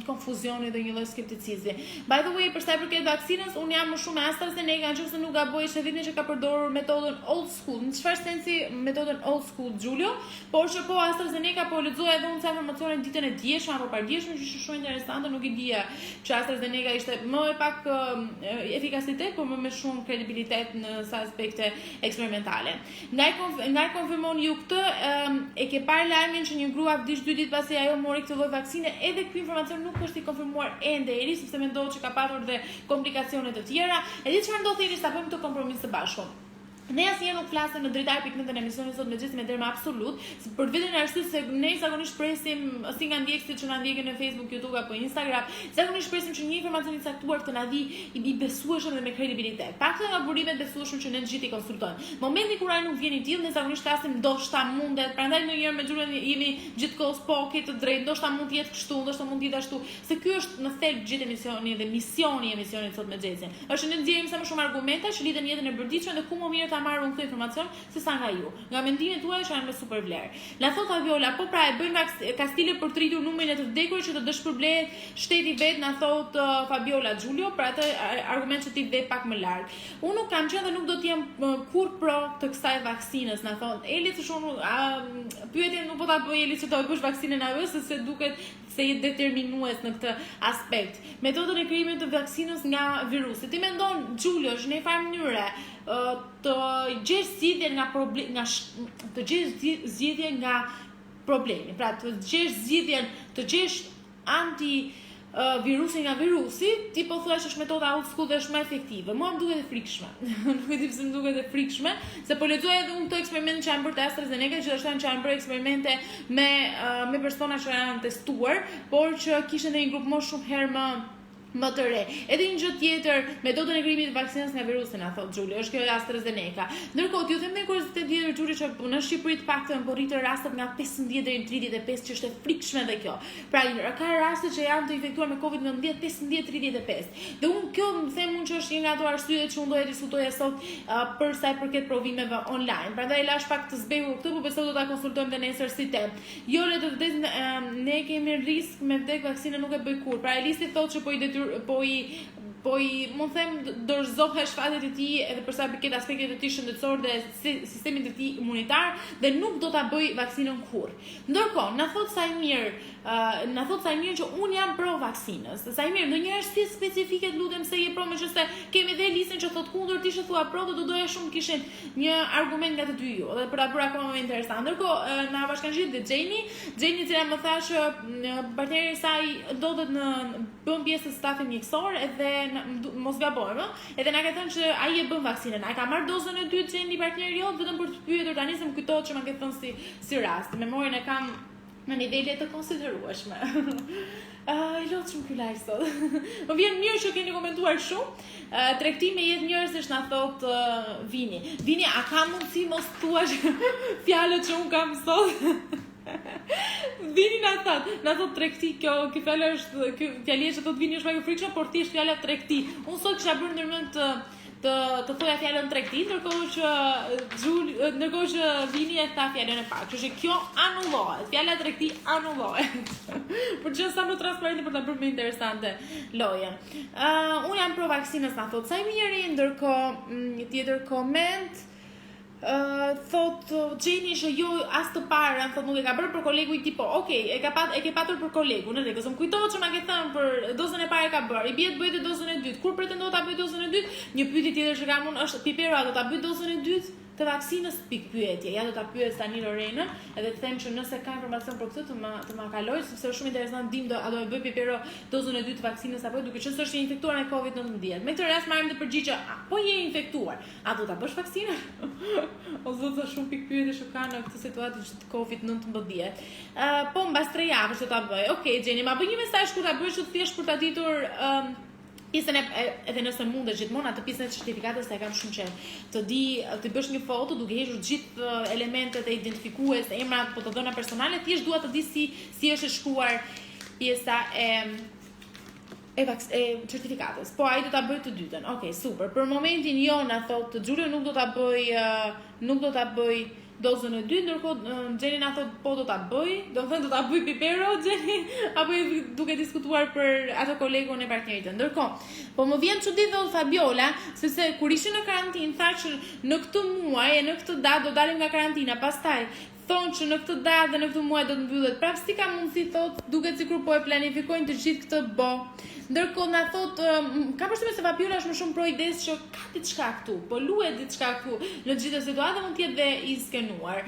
konfuzioni dhe një lloj skepticizmi. By the way, për sa i përket vaksinës, unë jam më shumë me AstraZeneca, nëse nuk gaboj, është ditën që ka përdorur metodën old school. Në çfarë sensi metodën old school Xhulio? Por që po AstraZeneca po lexoja edhe unë ca informacione ditën e dieshme apo pardijeshme që ishte shumë interesante, nuk i dija që AstraZeneca ishte më e pak efikasitet, por më me shumë kredibilitet në sa aspekte eksperimentale. Nga konfirmon ju këtë, e ke parë lajmin që një grua vdiq 2 ditë pasi ajo mori këtë lloj vaksine, edhe ky informacion nuk është i konfirmuar ende eri, sepse mendohet që ka patur dhe komplikacione të tjera. Edhe çfarë ndodhi eri sa bëjmë këtë kompromis së bashku. Ne asnjëherë nuk flasim në drejtar pikë në emisionin sot me gjithë me terma absolut, për vetën arsye se ne zakonisht presim si nga ndjekësit që na ndjekin në Facebook, YouTube apo Instagram, zakonisht presim që një informacion i caktuar të na vi i besueshëm dhe me kredibilitet. Pak nga burimet besueshëm që ne të gjithë i konsultojmë. Momenti kur ai nuk vjen i tillë, ne zakonisht flasim ndoshta mundet, prandaj ndonjëherë me Xhulën jemi gjithkohës po ke të drejtë, ndoshta mund të jetë kështu, ndoshta mund të jetë ashtu, se ky është në thelb gjithë emisioni dhe misioni i emisionit sot me Xhezin. Është ne nxjerrim sa më shumë argumenta që lidhen jetën e përditshme dhe ku më mirë marrë këtë informacion se sa nga ju. Nga mendimet tuaja që janë me super vlerë. Na thot Fabiola, po pra e bëjnë kastile për të rritur numrin e të vdekur që të dëshpërblehet shteti vet, na thot Fabiola Xhulio, për atë argument që ti vde pak më larg. Unë nuk kam qenë dhe nuk do të jem kur pro të kësaj vaksinës, na thot Eli, të shumë pyetjen nuk po ta bëj Eli që do të bësh vaksinën apo se duket se jetë determinues në këtë aspekt. Metodën e krijimit të vaksinës nga virusi. Ti mendon Xhulio në një farë mënyre të gjesh zgjidhje nga problemi. Pra të gjesh zgjidhjen, të gjesh virusin nga virusi, ti po thua që është metoda old school dhe është më efektive. Mua më duket e frikshme. Nuk e di pse më duket e frikshme, se po lexoj edhe unë këto eksperimente që janë bërë te AstraZeneca, që janë bërë eksperimente me persona që janë testuar, por që kishin edhe një grup më shumë herë më të re. Edhe një gjë tjetër, metodën e krijimit të vaksinës nga virusi, na thot Xhulio, është kjo e AstraZeneca. Ndërkohë, ju them me kuriozitet tjetër Xhulio që në Shqipëri të paktën po rritën rastet nga 15 deri në 35, që është e frikshme edhe kjo. Pra, ka raste që janë të infektuar me COVID-19 15-35. Dhe unë kjo më them unë që është një nga ato arsyet që unë do të diskutoja sot për sa i përket provimeve online. Prandaj lash pak të zbehur këtë, por besoj do ta konsultojmë edhe nesër si temë. Jo le të vdes, ne kemi risk me vdek, vaksina nuk e bëj kur. Pra Elisi thotë që po i po i mund them dorëzohesh fatet e tij edhe për sa i përket aspektet e tij shëndetësor dhe sistemit të tij imunitar dhe nuk do ta bëj vaksinën kurrë. Ndërkohë, na thot Saimir që un jam pro vaksinës. Saimir, ndonjë arsye specifike lutem se je pro, meqense kemi dhe listën që thot kundër, ti thua pro, do doja shumë kishin një argument nga të dy ju, dhe për ta bërë akoma më interesant. Ndërkohë, na bashkangjit dhe Gjeni, e cila më tha që partneri i saj ndodhet bën pjesë të stafit mjekësor edhe mos gabojmë, edhe na ka thënë që ai e bën vaksinën. Ai ka marrë dozën e dytë Gjeni partneri jot vetëm për të pyetur tani se më kujtohet që më ke thënë si rast. Memorien e kam në nivele të konsiderueshme. I lot shumë ky live sot. Më vjen mirë që keni komentuar shumë. Tregtimi jetë njerëzish na thot Vini. Vini, a ka mundësi mos thuash fjalët që un kam sot? Vini na thot tregti, kjo fjala është, ky fjalia që thot Vini është më e frikshme, por thjesht fjala tregti. Un sot kisha bërë ndërmend të thoja fjalën tregti, ndërkohë që Vini e tha fjalën e parë. Kështu që kjo anullohet. Fjala tregti anullohet. Për që sa më transparente për ta bërë më interesante lojën. Unë jam pro vaksinës, na thot Saimiri, ndërkohë një tjetër koment thot Gjeni që jo as të parën, thot nuk e ka bërë për kolegu i tipo. Okej, e ke patur për kolegu, në rregull. Më kujtohet që ma ke thënë për dozën e parë e ka bërë. I bie të bëjë dozën e dytë. Kur pretendon ta bëjë dozën e dytë? Një pyetje tjetër që kam unë është Pipero, do ta bëjë dozën e dytë të vaksinës? Pyetje. Ja do ta pyes tani Lorenën, edhe të them që nëse ka informacion për këtë të ma kaloj, sepse është shumë interesant dim a do e bëj Pipero dozën e dytë të vaksinës apo duke qenë se është infektuar me COVID-19. Me këtë rast marrim të përgjigje, po je infektuar, a do ta bësh vaksinën? O zot, sa shumë pikë pyetje që kanë në këtë situatë të COVID-19. Po mbas 3 javësh do ta bëj. Okej, Gjeni, ma bëj një mesazh kur ta bësh thjesht për ta ditur pjesën edhe nëse mundet gjithmonë atë pjesën e certifikatës se e kam shumë qejf. Të bësh një foto duke hequr gjithë elementet e identifikues, emrat, po të dhëna personale, thjesht dua të di si është shkruar pjesa e certifikatës. Po ai do ta bëj të dytën. Okej, super. Për momentin jo, na thot Giulio, nuk do ta bëj dozën e dytë, ndërkohë Gjeni na thot po do ta bëj, do të thënë do ta bëj Pipero Gjeni, apo duke diskutuar për atë kolegun e partnerit. Ndërkohë, po më vjen çudi thot Fabiola, sepse kur ishin në karantinë thash që në këtë muaj e në këtë datë do dalim nga karantina, pastaj thonë që në këtë datë dhe në këtë muaj do të mbyllet prapë, si ka mundësi thot, duket sikur po e planifikojnë të gjithë këtë bë. Ndërkohë na thot, ka përshtypjen se Fabiola është më shumë pro idesë që ka diçka këtu, po luhet diçka këtu. Në gjithë situatë mund të jetë dhe i skenuar.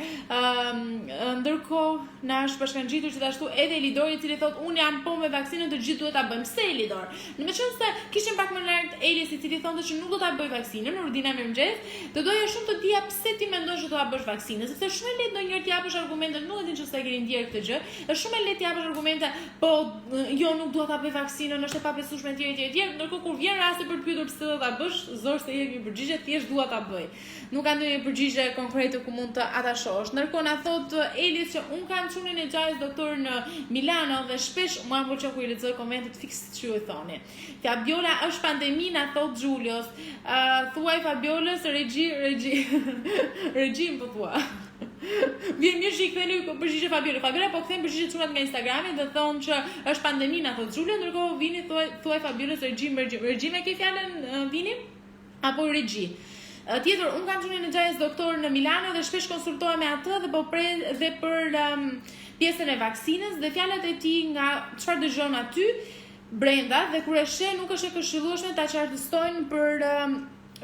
Ndërkohë na është bashkangjitur gjithashtu edhe Elidori, i cili thot unë jam po me vaksinën, të gjithë duhet ta bëjmë. Pse Elidor? Në meqense se kishim pak më lart Elis, i cili thonte që nuk do ta bëj vaksinën, Urdina mirëmëngjes, do doja shumë të dija pse ti mendon që do ta bësh vaksinën, sepse shumë e lehtë ndonjëherë të japësh argumente, nuk e din ç'se keni ndjer këtë gjë. Është shumë e lehtë të japësh argumente, po jo nuk dua ta bëj vaksinën, është e pabesueshme etj. Ndërkohë kur vjen rasti për të pyetur pse do ta bësh, zor se jep një përgjigje, thjesht dua ta bëj. Nuk ka ndonjë përgjigje konkrete ku mund të atashosh. Ndërkohë na thot Elis që un kam çunin e xhajës doktor në Milano dhe shpesh mua më pëlqen kur i lexoj komentet fikse që ju e thoni. Fabiola, është pandemi, na thot Julius. Thuaj Fabiolës regjim po thua. Vjen mirë që i ktheni përgjigje Fabiola. Fabiola po kthen përgjigje çunat nga Instagrami dhe thonë që është pandemi, na thot Julia, ndërkohë Vini thuaj Fabiolës regjim e ke fjalën Vini apo regji. Tjetër, un kam qenë në xhajës doktor në Milano dhe shpesh konsultohem me atë dhe po prej dhe për pjesën e vaksinës dhe fjalët e tij nga çfarë dëgjon aty brenda dhe kur e sheh nuk është e këshillueshme ta qartësojnë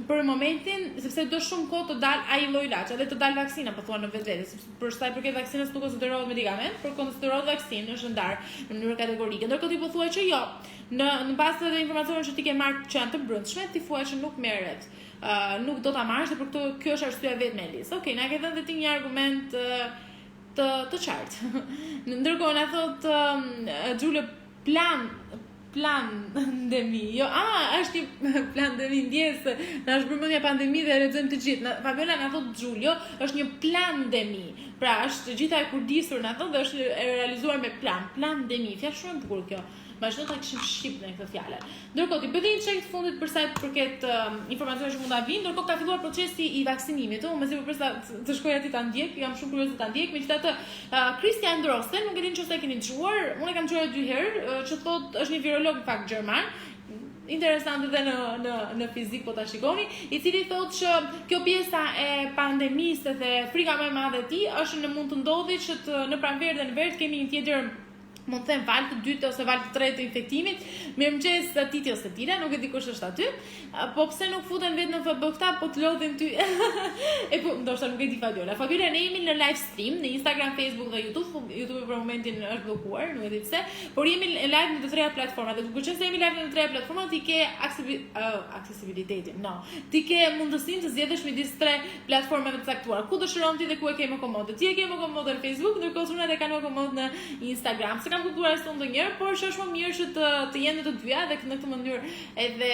për momentin, sepse do shumë kohë të dal ai lloj ilaçi, edhe të dal vaksina, po thua në vetvete, sepse për sa i përket vaksinës nuk konsiderohet medikament, por konsiderohet vaksinë, është ndarë në mënyrë kategorike. Ndërkohë ti po thuaj që jo, në bazë të informacioneve që ti ke marrë që janë të brendshme, ti thuaj që nuk merret. Nuk do ta marrësh dhe për këtë kjo është arsyeja vetëm e Elis. Okej, na ke dhënë ti një argument të qartë. Ndërkohë na thot Giulio pandemi. Jo, është një pandemi ndjesë. Na është bërë një pandemi dhe lexojmë të gjithë. Fabiola na thot Giulio, është një pandemi. Pra, është të gjitha e kurdisur na thot dhe është e realizuar me pandemi. Fjalë shumë e bukur kjo. Vazhdo ta kishim shqip në këtë fjalë. Ndërkohë ti bëni një çek të fundit për sa i përket informacioneve që mund ta vinë, ndërkohë ka filluar procesi i vaksinimit. Unë mezi përsa të shkoj aty ta ndjek, jam shumë kurioze ta ndjek. Megjithatë, Christian Drosten, nuk e di nëse e keni dëgjuar, unë e kam dëgjuar 2 herë, që thotë është një virolog në fakt gjerman. interesante edhe në fizik po ta shikoni, i cili thotë që kjo pjesa e pandemisë dhe frika më e madhe e tij është në mund të ndodhi që në pranverë dhe në verë kemi një tjetër mund të them valë të dytë ose valë të tretë të infektimit. Mirëmëngjes Titi ose Tira, nuk e di kush është aty. Po pse nuk futen vetë në FB këta, po të lodhin ty. E po, ndoshta nuk e di Fabiola. Fabiola ne jemi në live stream në Instagram, Facebook dhe YouTube. YouTube për momentin është bllokuar, nuk e di pse, por jemi live në të treja platforma. Dhe duke qenë se jemi live në të treja platforma, ti ke aksesibilitetin. No. Ti ke mundësinë të zgjedhësh midis tre platformave të caktuara. Ku dëshiron ti dhe ku e ke më komodë. Ti e ke më komodë në Facebook, ndërkohë Trunat e kanë më komodë në Instagram. Kam kuptuar ashtu ndonjëherë, por që është më mirë që të jenë të dyja dhe në këtë mënyrë edhe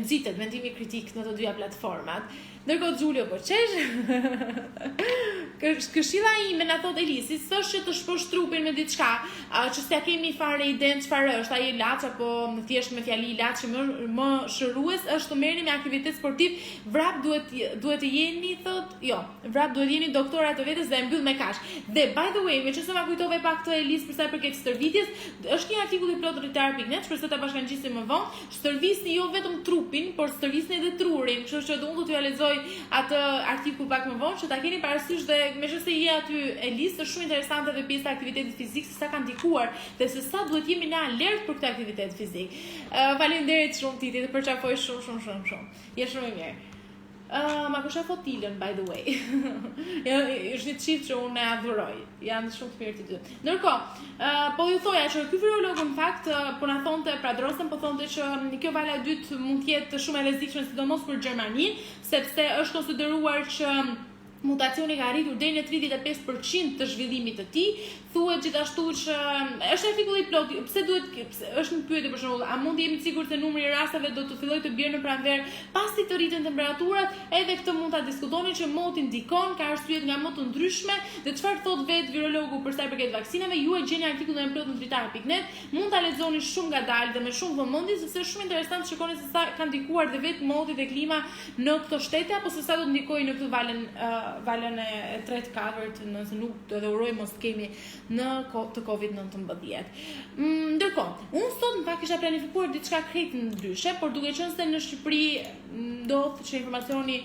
nxitet mendimi kritik në të dyja platformat. Ndërkohë Giulio po qesh. Këshilla ime na thot Elisi, s'është që të shposh trupin me diçka, që s'ja kemi fare idenë çfarë është, ai ilaç apo thjesht me fjali ilaç më shërues, është të merrni me aktivitet sportiv, vrap duhet të jeni thot, jo, vrap duhet jeni doktora të vetes dhe e mbyll me kaq. Dhe by the way, meqense ma kujtove pak këtë Elis për sa i përket stërvitjes, është një artikull i plotë rritar.net, shpresoj ta bashkangjisim më vonë, stërvisni jo vetëm trupin, por stërvisni edhe trurin, kështu që unë do t'ju lexoj atë artikull pak më vonë që ta keni parasysh dhe meqense je aty Elis, është shumë interesante edhe pjesa e aktivitetit fizik, se sa ka ndikuar dhe se sa duhet jemi ne alert për këtë aktivitet fizik. Faleminderit shumë Titi, të përqafoj shumë. Je shumë i mirë. Ma kusha fotilën, by the way. Është një çift që unë e adhuroj. Janë shumë të mirë të dy. Ndërkohë, po ju thoja që ky virolog në fakt po na thonte pra Drosten po thonte që kjo valë e dytë mund të jetë shumë e rrezikshme sidomos për Gjermaninë, sepse është konsideruar që mutacioni ka arritur deri në 35% të zhvillimit të tij. Thuhet gjithashtu që është artikulli i plotë, pse është një pyetje për shembull, a mund të jemi të sigurt se numri i rasteve do të fillojë të bjerë në pranverë pasi të rriten temperaturat? Edhe këtë mund ta diskutoni që moti ndikon, ka arsye nga më të ndryshme, dhe çfarë thot vetë virologu për sa i përket vaksinave, ju e gjeni artikullin e plotë në dritar.net, mund ta lexoni shumë ngadalë dhe me shumë vëmendje sepse është shumë interesant të shikoni se sa ka ndikuar dhe vetë moti dhe klima në këto shtete apo se sa do të ndikojë në këtë valën e tretë katërt, nëse nuk do të uroj mos kemi në të COVID-19. Ndërkohë, unë sot në fakt kisha planifikuar diçka krejt ndryshe, por duke qenë se në Shqipëri ndodh që informacioni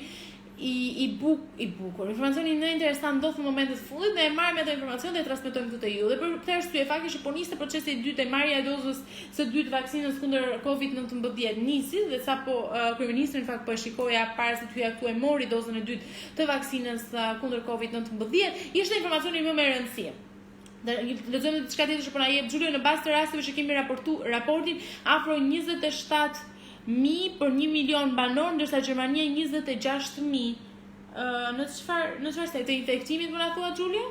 i bukur. Informacioni më interesant ndodh në momentet e fundit dhe e marrim ato informacion dhe e transmetojmë këtu te ju. Dhe për këtë arsye fakti që po niste procesi i dytë e marrja e dozës së dytë vaksinës kundër COVID-19 nisi dhe sapo kryeministri në fakt po e shikoja para se të hyja këtu e mori dozën e dytë të vaksinës kundër COVID-19, ishte informacioni më me rëndësi. Lexojmë diçka tjetër që po na jep Giulio në bazë të rasteve që kemi raportin afro 27.000 për 1 milion banor, ndërsa Gjermania 26.000. Në çfarë se të infektimit më na thua Giulio?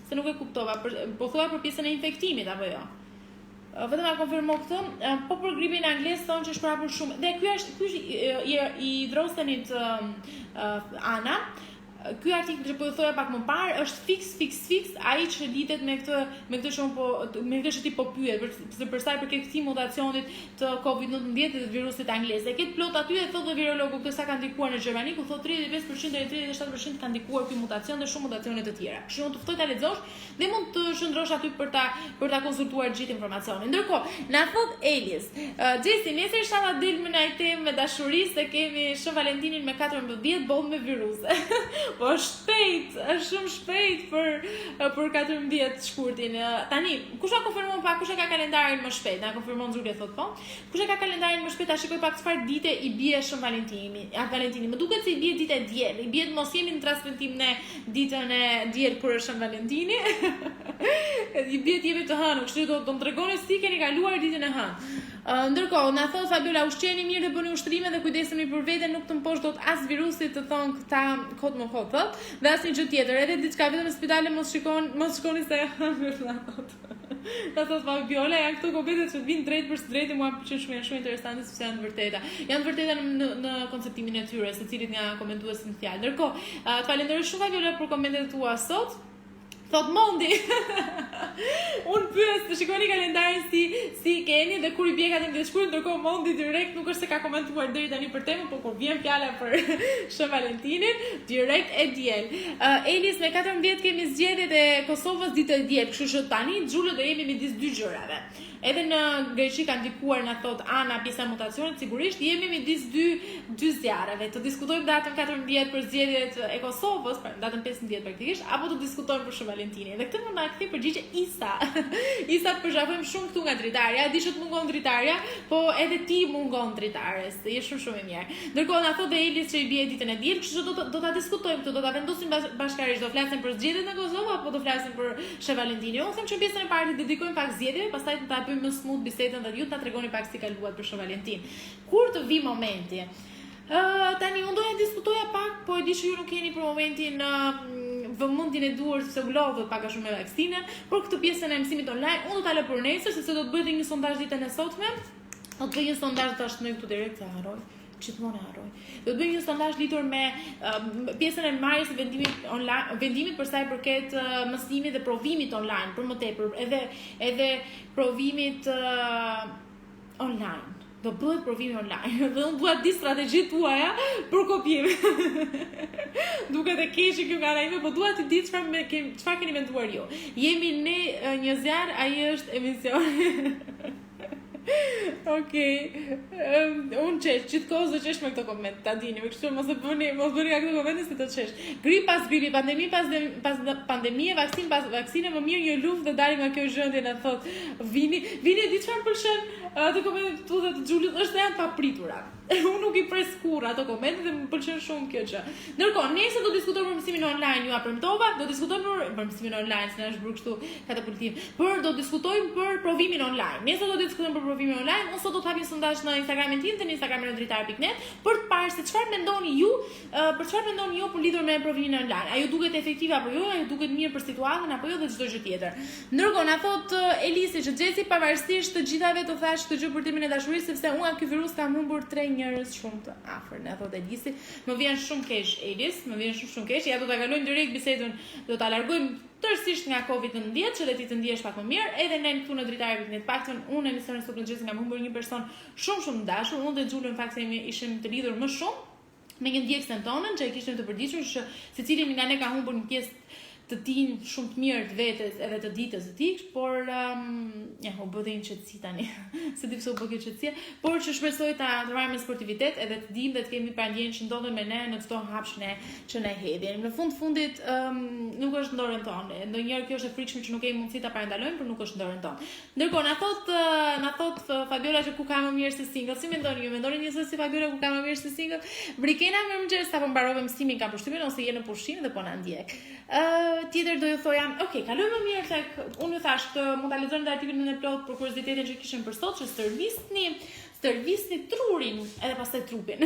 Se nuk e kuptova, po thua për pjesën e infektimit apo jo? Vetëm a konfirmo këtë, po për gripin anglez thonë që është prapur shumë. Dhe ky është i Drostenit Ana. Ky artikull që po ju thoja pak më parë është fix ai që lidhet me këtë që ti po pyet për sa i përket këtij mutacionit të COVID-19 dhe të virusit anglez. E ket plot aty e thotë virologu këtë sa ka ndikuar në Gjermani, ku thotë 35% deri 37% ka ndikuar ky mutacion dhe shumë mutacione të tjera. Kështu unë të ftoj ta lexosh dhe mund të shndrosh aty për ta konsultuar gjithë informacionin. Ndërkohë, na thot Elis, Xhesi, nesër inshallah del me një temë me dashuri se kemi Shën Valentinin me 14 boll me viruse. Po shpejt, është shumë shpejt për 14 shkurtin. Tani, kush ka konfirmuar pak, kush e ka kalendarin më shpejt? Na konfirmon Giulia thot po. Kush e ka kalendarin më shpejt? Ta shikoj pak çfarë dite i bie Shën Valentini. Më duket se i bie dita e diel. I bie të mos jemi në transmetim në ditën e diel kur është Shën Valentini. I bie të jemi të hënë, kështu do të tregoni si keni kaluar ditën e hënë. Ndërkohë, na thon Fabiola, ushqeni mirë dhe bëni ushtrime dhe kujdesuni për veten, nuk të mposh dot as virusit të thon këta kot më kot thot. Dhe asnjë gjë tjetër, edhe diçka vetëm në spitale mos shkoni se Ta thot Fabiola, janë këto komentet që vinë drejt për së drejtë, mua më pëlqen shumë interesante sepse janë vërteta. Janë vërteta në konceptimin e tyre, secilit nga komentuesit në fjalë. Ndërkohë, të falenderoj shumë Fabiola për komentet tua sot. Thot Mondi. Unë pyes, të shikoni kalendarin si keni dhe kur i bie 14 shkurt, ndërkohë Mondi direkt nuk është se ka komentuar deri tani për temën, por kur vjen fjala për Shën Valentinin, direkt e diel. Elis me 14 kemi zgjedhjet e Kosovës ditë e diel, kështu që tani Xhullo do jemi midis dy gjërave. Edhe në Greqi ka ndikuar na thot Ana pjesa e mutacionit, sigurisht jemi midis dy zjarreve. Të diskutojmë datën 14 për zgjedhjet e Kosovës, datën 15 praktikisht, apo të diskutojmë për Shën Valentinin. Dhe këtë më na kthej përgjigje Isa. Isa përshafojmë shumë këtu nga dritarja, di që të mungon dritarja, po edhe ti mungon dritares. Je shumë i mirë. Ndërkohë na thotë Elis që i bie ditën e diel, kështu që do ta diskutojmë këtu, do ta vendosim bashkërisht, do flasim për zgjedhjet në Kosovë apo do flasim për Shën Valentinin. Unë them që pjesën e parë dedikojmë pak zgjedhjeve, pastaj ta bëjmë më smooth bisedën dhe ju ta tregoni pak si kaluat për Shën Valentin. Kur të vi momenti? Tani unë doja diskutoja pak, po e di që ju nuk keni për momentin vëmendjen e duhur sepse u lodhët pak a shumë me vaksinën, por këtë pjesën e mësimit online unë do ta lë për nesër sepse do të bëj një sondazh ditën e sotme. Do të bëj një sondazh tash në këtu direkt se harroj. Gjithmonë harroj. Do të bëj një sondazh lidhur me pjesën e marrjes së vendimit online, vendimit për sa i përket mësimit dhe provimit online, për më tepër, edhe provimit online. Do bëhet provimi online. Dhe unë dua di strategjitë tuaja për kopjim. Duket e keq kjo nga ana ime, po dua të di çfarë keni menduar ju. Jemi ne një zjarr, ai është emisioni. Okej. Unë gjithkohë do qesh me këto komente, ta dini, me kështu mos bëni nga këto komente se të qesh. Grip pas gripi, pandemi pas pandemie, vaksin pas vaksine, më mirë një luftë dhe dalim nga kjo gjendje na thot vini e di çfarë pëlqen ato komente tu dhe të Xhulit, është janë papritura. Unë nuk i pres kurrë ato komente dhe më pëlqen shumë kjo gjë. Ndërkohë, nesër do diskutojmë për mësimin online, ju premtova, do diskutojmë për mësimin online, se na është bërë kështu katapultim. Do diskutojmë për provimin online. Nesër do diskutojmë për provimin online. Unë sot do të hap një sondazh në Instagramin tim, në Instagramin e dritar.net, për të parë se çfarë mendoni ju, për lidhur me provimin online. A ju duket efektive apo jo, a ju duket mirë për situatën apo jo dhe çdo gjë tjetër. Ndërkohë, na thot Elisi që Xhesi pavarësisht të gjithave të thash këtë gjë për timin e dashurisë, sepse unë ky virus kam humbur 3 njerëz shumë të afër, na thot Elisi. Më vjen shumë keq Elis, më vjen shumë keq. Ja do ta kalojmë direkt bisedën, do ta largojmë tërësisht nga COVID-19, që le ti të ndihesh pak më mirë, edhe ne këtu në dritarë në paktën unë emisionin sot në Xhesi kam humbur një person shumë dashur, unë dhe Xhulën në fakt ishim të lidhur më shumë me një ndjeksen tonën që e kishim të përditshur, që secili nga ne ka humbur një pjesë të tin shumë të mirë të vetes edhe të ditës së tij, por u bë një qetësi tani. Se di pse u bë kjo qetësi, por që shpresoj ta ndrojmë me sportivitet edhe të dim dhe të kemi parandjen që ndodhen me ne në çdo hapshne që ne hedhim. Në fundit nuk është në dorën tonë. Ndonjëherë kjo është e frikshme që nuk kemi mundësi ta parandalojmë, por nuk është në dorën tonë. Ndërkohë na thot Fabiola që ku ka më mirë se single. Si mendoni ju? Mendoni njësoj si Fabiola ku ka më mirë se single? Brikena mirëmëngjes, apo mbarove mësimin ka pushtimin ose je në pushim dhe po na ndjek. Tjetër do ju thoja, kalojmë më mirë tek unë ju thash të mund ta lexoni artikullin në plot për kuriozitetin që kishim për sot, që stërvisni trurin edhe pastaj trupin.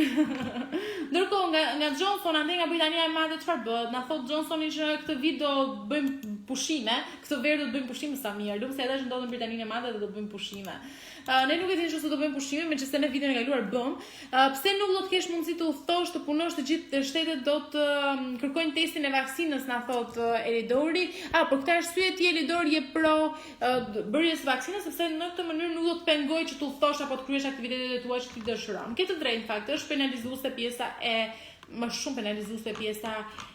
Ndërkohë nga Johnson ande nga Britania e Madhe çfarë bëhet? Na thot Johnsoni që këtë vit do bëjmë pushime, këtë verë do të bëjmë pushime sa mirë. Lumë se ata që ndodhen në Britaninë e Madhe do të bëjmë pushime. Ne nuk e dimë se do bëjmë pushime, megjithëse ne vitin e kaluar bëm. Pse nuk do të kesh mundësi të udhëtosh, të punosh, të gjithë shtetet do të kërkojnë testin e vaksinës, na thot Elidori. Për këtë arsye ti Elidori je pro bërjes së vaksinës, sepse në këtë mënyrë nuk do të pengoj që të udhëtosh apo të kryesh aktivitetet e tua që ti dëshiron. Ke të drejtë, në fakt, është penalizuese pjesa e më shumë penalizuese pjesa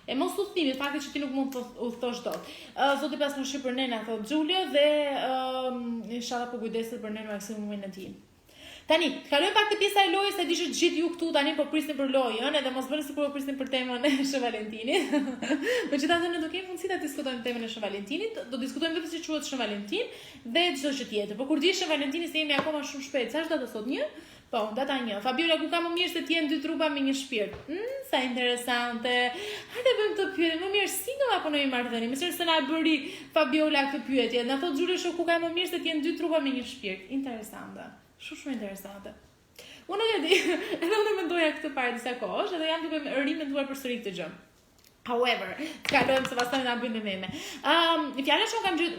e mos udhëtimit, fakti që ti nuk mund të udhëtosh dot. Zoti pas më shih për ne, na thot Xhulia, dhe inshallah po kujdeset për ne në maksimumin e tij. Tani, kalojmë pak te pjesa e lojës, se di që gjithë ju këtu tani po prisni për lojën, edhe mos bëni sikur po prisni për temën e Shën Valentinit. Megjithatë ne do kemi mundësi ta diskutojmë temën e Shën Valentinit, do diskutojmë vetëm si quhet Shën Valentin dhe çdo gjë tjetër. Por kur di Shën Valentini se jemi akoma shumë shpejt. Sa është data sot? 1? Po, data 1. Fabiola, ku ka më mirë se të jenë 2 trupa me një shpirt? Sa interesante. Hajde bëjmë të pyetje. Më mirë single apo në një marrëdhënie? Mëse se na bëri Fabiola këtë pyetje. Na thotë Xhulia, ku ka më mirë se të jenë 2 trupa me një shpirt? Interesante. Shumë interesante. Unë e di, edhe unë mendoja këtë para disa kohësh, edhe jam duke rimenduar përsëri këtë gjë. However, kalojmë se pastaj na bëjmë meme. Fjala që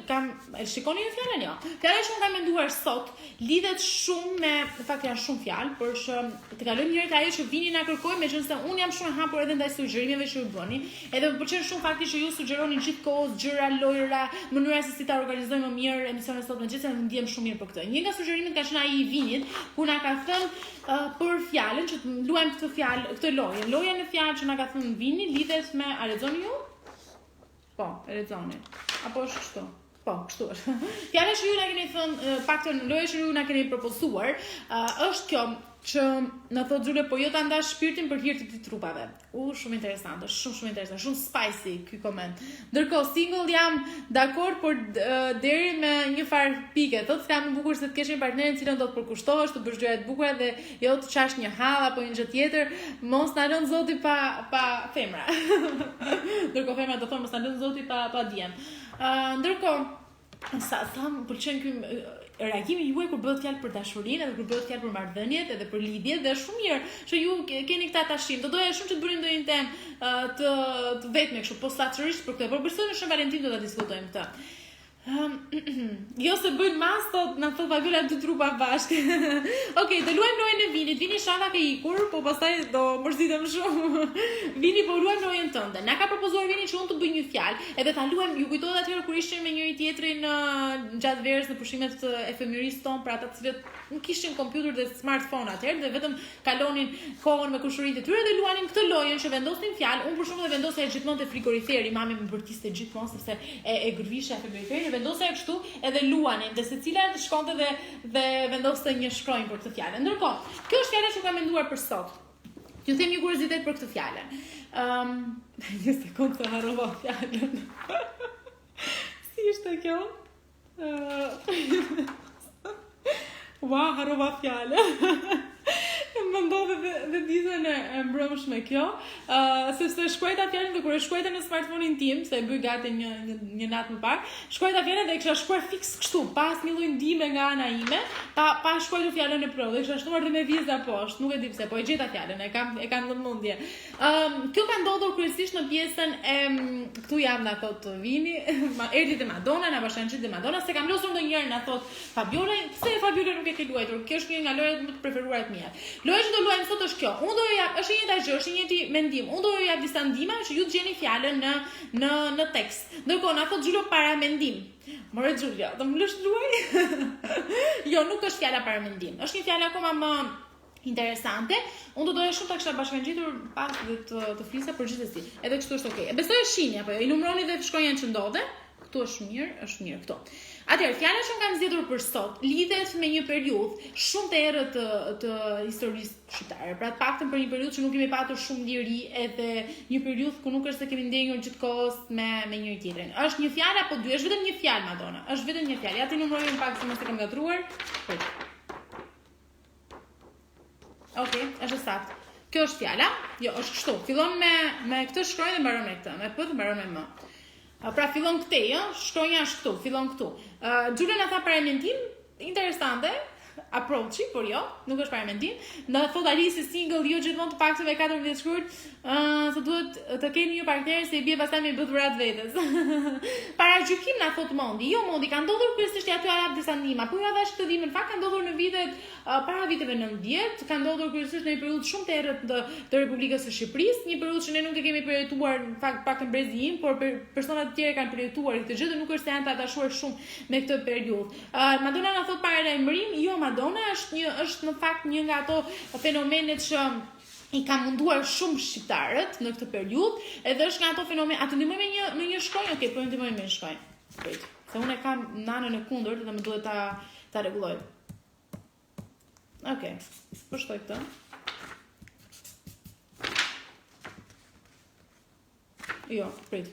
kam shikoni një fjalën jo. Fjala që kam menduar sot lidhet shumë me, në fakt janë shumë fjalë, por të kalojmë njëri ajo që vini na kërkojnë, megjithëse unë jam shumë e hapur edhe ndaj sugjerimeve që ju bëni. Edhe më pëlqen shumë fakti që ju sugjeroni gjithkohë gjëra, lojra, mënyra se si ta organizojmë më mirë emisionin sot në gjithë, ne ndiem shumë mirë për këtë. Një nga sugjerimet ka qenë ai i Vinit, ku na ka thënë për fjalën që luajmë këtë fjalë, këtë lojë. Loja në fjalë që na ka thënë Vini lidhet me a lexoni ju? Po, e lexoni. Apo është kështu? Po, kështu është. Fjala që ju na keni thënë, paktën lojë që ju na keni propozuar, është kjo që na thotë Xhule, po jo ta ndash shpirtin për hir të dy trupave. Shumë interesante, shumë interesante, shumë spicy ky koment. Ndërkohë single jam dakord, por deri me një farë pike. Thotë s'ka më bukur se të kesh një partnerin i cilën do të përkushtohesh, të bësh gjëra të bukura dhe jo të çash një hall apo një gjë tjetër, mos na lën Zoti pa femra. Ndërkohë femra do thonë mos na lën Zoti pa djem. Ndërkohë sa më pëlqen ky reagimi juaj kur bëhet fjalë për dashurinë, edhe kur bëhet fjalë për marrëdhëniet, edhe për lidhjet, dhe është shumë mirë që ju keni këtë tashim. Do doja shumë që të bënim ndonjë temë të vetme kështu, posaçërisht për këtë. Por besoj në Shën Valentin do ta diskutojmë këtë. Jo se bëjnë mas, na thot Fabiola dy trupa bashkë. Okej, do luajmë lojën e Vinit. Vini shaka ke ikur, po pastaj do mërzitem shumë. Vini, po luajmë lojën tënde. Na ka propozuar Vini që unë të bëj një fjalë, edhe ta luajmë. Ju kujtohet atëherë kur ishim me njëri tjetrin gjatë verës në pushimet e fëmijërisë tonë, për ata të cilët nuk kishin kompjuter dhe smartphone atëherë, dhe vetëm kalonin kohën me kushëritë e tyre dhe luanin këtë lojën që vendosnin fjalë. Unë për shembull e vendosja gjithmonë te frigoriferi, mami më bërtiste gjithmonë sepse e gërvisha frigoriferin, vendosja kështu edhe luanin, dhe secila shkonte dhe vendoste një shkronjë për këtë fjalë. Ndërkohë, kjo është fjala që kam menduar për sot. Ju them një kuriozitet për këtë fjalë. Një sekondë të harrova fjalën. Si ishte kjo? Ua, harrova fjalën. Më ndodhe dhe ditën e mbrëmshme kjo, sepse shkruajta fjalën dhe kur e shkruajta në smartphone-in tim, se e bëj gati një natë më parë, shkruajta fjalën dhe e kisha shkruar fiks kështu, pas një lloj ndihme nga ana ime, pa shkruar fjalën e provë, dhe kisha shtuar dhe me vizë poshtë, nuk e di pse, po e gjeta fjalën, e kam në mendje. Kjo ka ndodhur kryesisht në pjesën e këtu jam, na thot Vini, erdhi te Madonna, na bashkangjitet te Madonna, se kam losur ndonjëherë, na thot Fabiola, pse Fabiola nuk e ke luajtur? Kjo është një nga lojrat më të preferuara të mia. Loja që do luajmë sot është kjo. Unë do ju jap, është një gjë, është një mendim. Unë do ju jap disa ndihma që ju të gjeni fjalën në tekst. Ndërkohë na thot Xhulo para mendim. More Xhulo, do më lësh luaj? Jo, nuk është fjala para mendim. Është një fjalë akoma më interesante. Unë do doja shumë ta kisha bashkangjitur pas të flisa përgjithësi. Edhe kështu është okay. Besoj është shinja, po i numëroni dhe shkronjën që ndodhe. Këtu është mirë këtu. Atëherë, fjala që kam zgjedhur për sot lidhet me një periudhë shumë të errët të historisë shqiptare. Pra të paktën për një periudhë që nuk kemi patur shumë liri, edhe një periudhë ku nuk është se kemi ndenjur gjithkohës me njëri tjetrin. Është një fjalë apo dy? Është vetëm një fjalë, Madonna. Është vetëm një fjalë. Ja ti numërojmë pak se mos e kam gatruar. Okej, është saktë. Kjo është fjala. Jo, është kështu. Fillon me këtë shkronjë dhe mbaron me këtë. Me p dhe mbaron me m. Pra fillon këtej, shkronja është këtu, fillon këtu. Xhulo na tha para mendim, interesante, approach-i, por jo, nuk është para mendim. Na thot Alice single, jo gjithmonë të paktën me 4 vjet shkurt, se duhet të keni një partner se i bie pastaj me bë dhurat vetes. Para gjykim na thot Mondi. Jo Mondi, ka ndodhur kryesisht aty arab disa ndihma. Po ja dash këtë dimë, në fakt ka ndodhur në vitet para viteve 90, ka ndodhur kryesisht në një periudhë shumë të errët të Republikës së Shqipërisë, një periudhë që ne nuk e kemi përjetuar në fakt pak të brezim, por persona të tjerë kanë përjetuar këtë gjë dhe nuk është se janë të atachuar shumë me këtë periudhë. Madonna na thot para lajmërim, jo Madonna është në fakt një nga ato fenomenet që i ka munduar shumë shqiptarët në këtë periudhë, edhe është nga ato fenomene. A të ndihmojmë me një shkronjë? Okej, po ndihmojmë me një shkronjë. Prit. Se unë e kam në anën e kundërt dhe më duhet ta rregulloj. Okej. Po shtoj këtë. Jo, prit.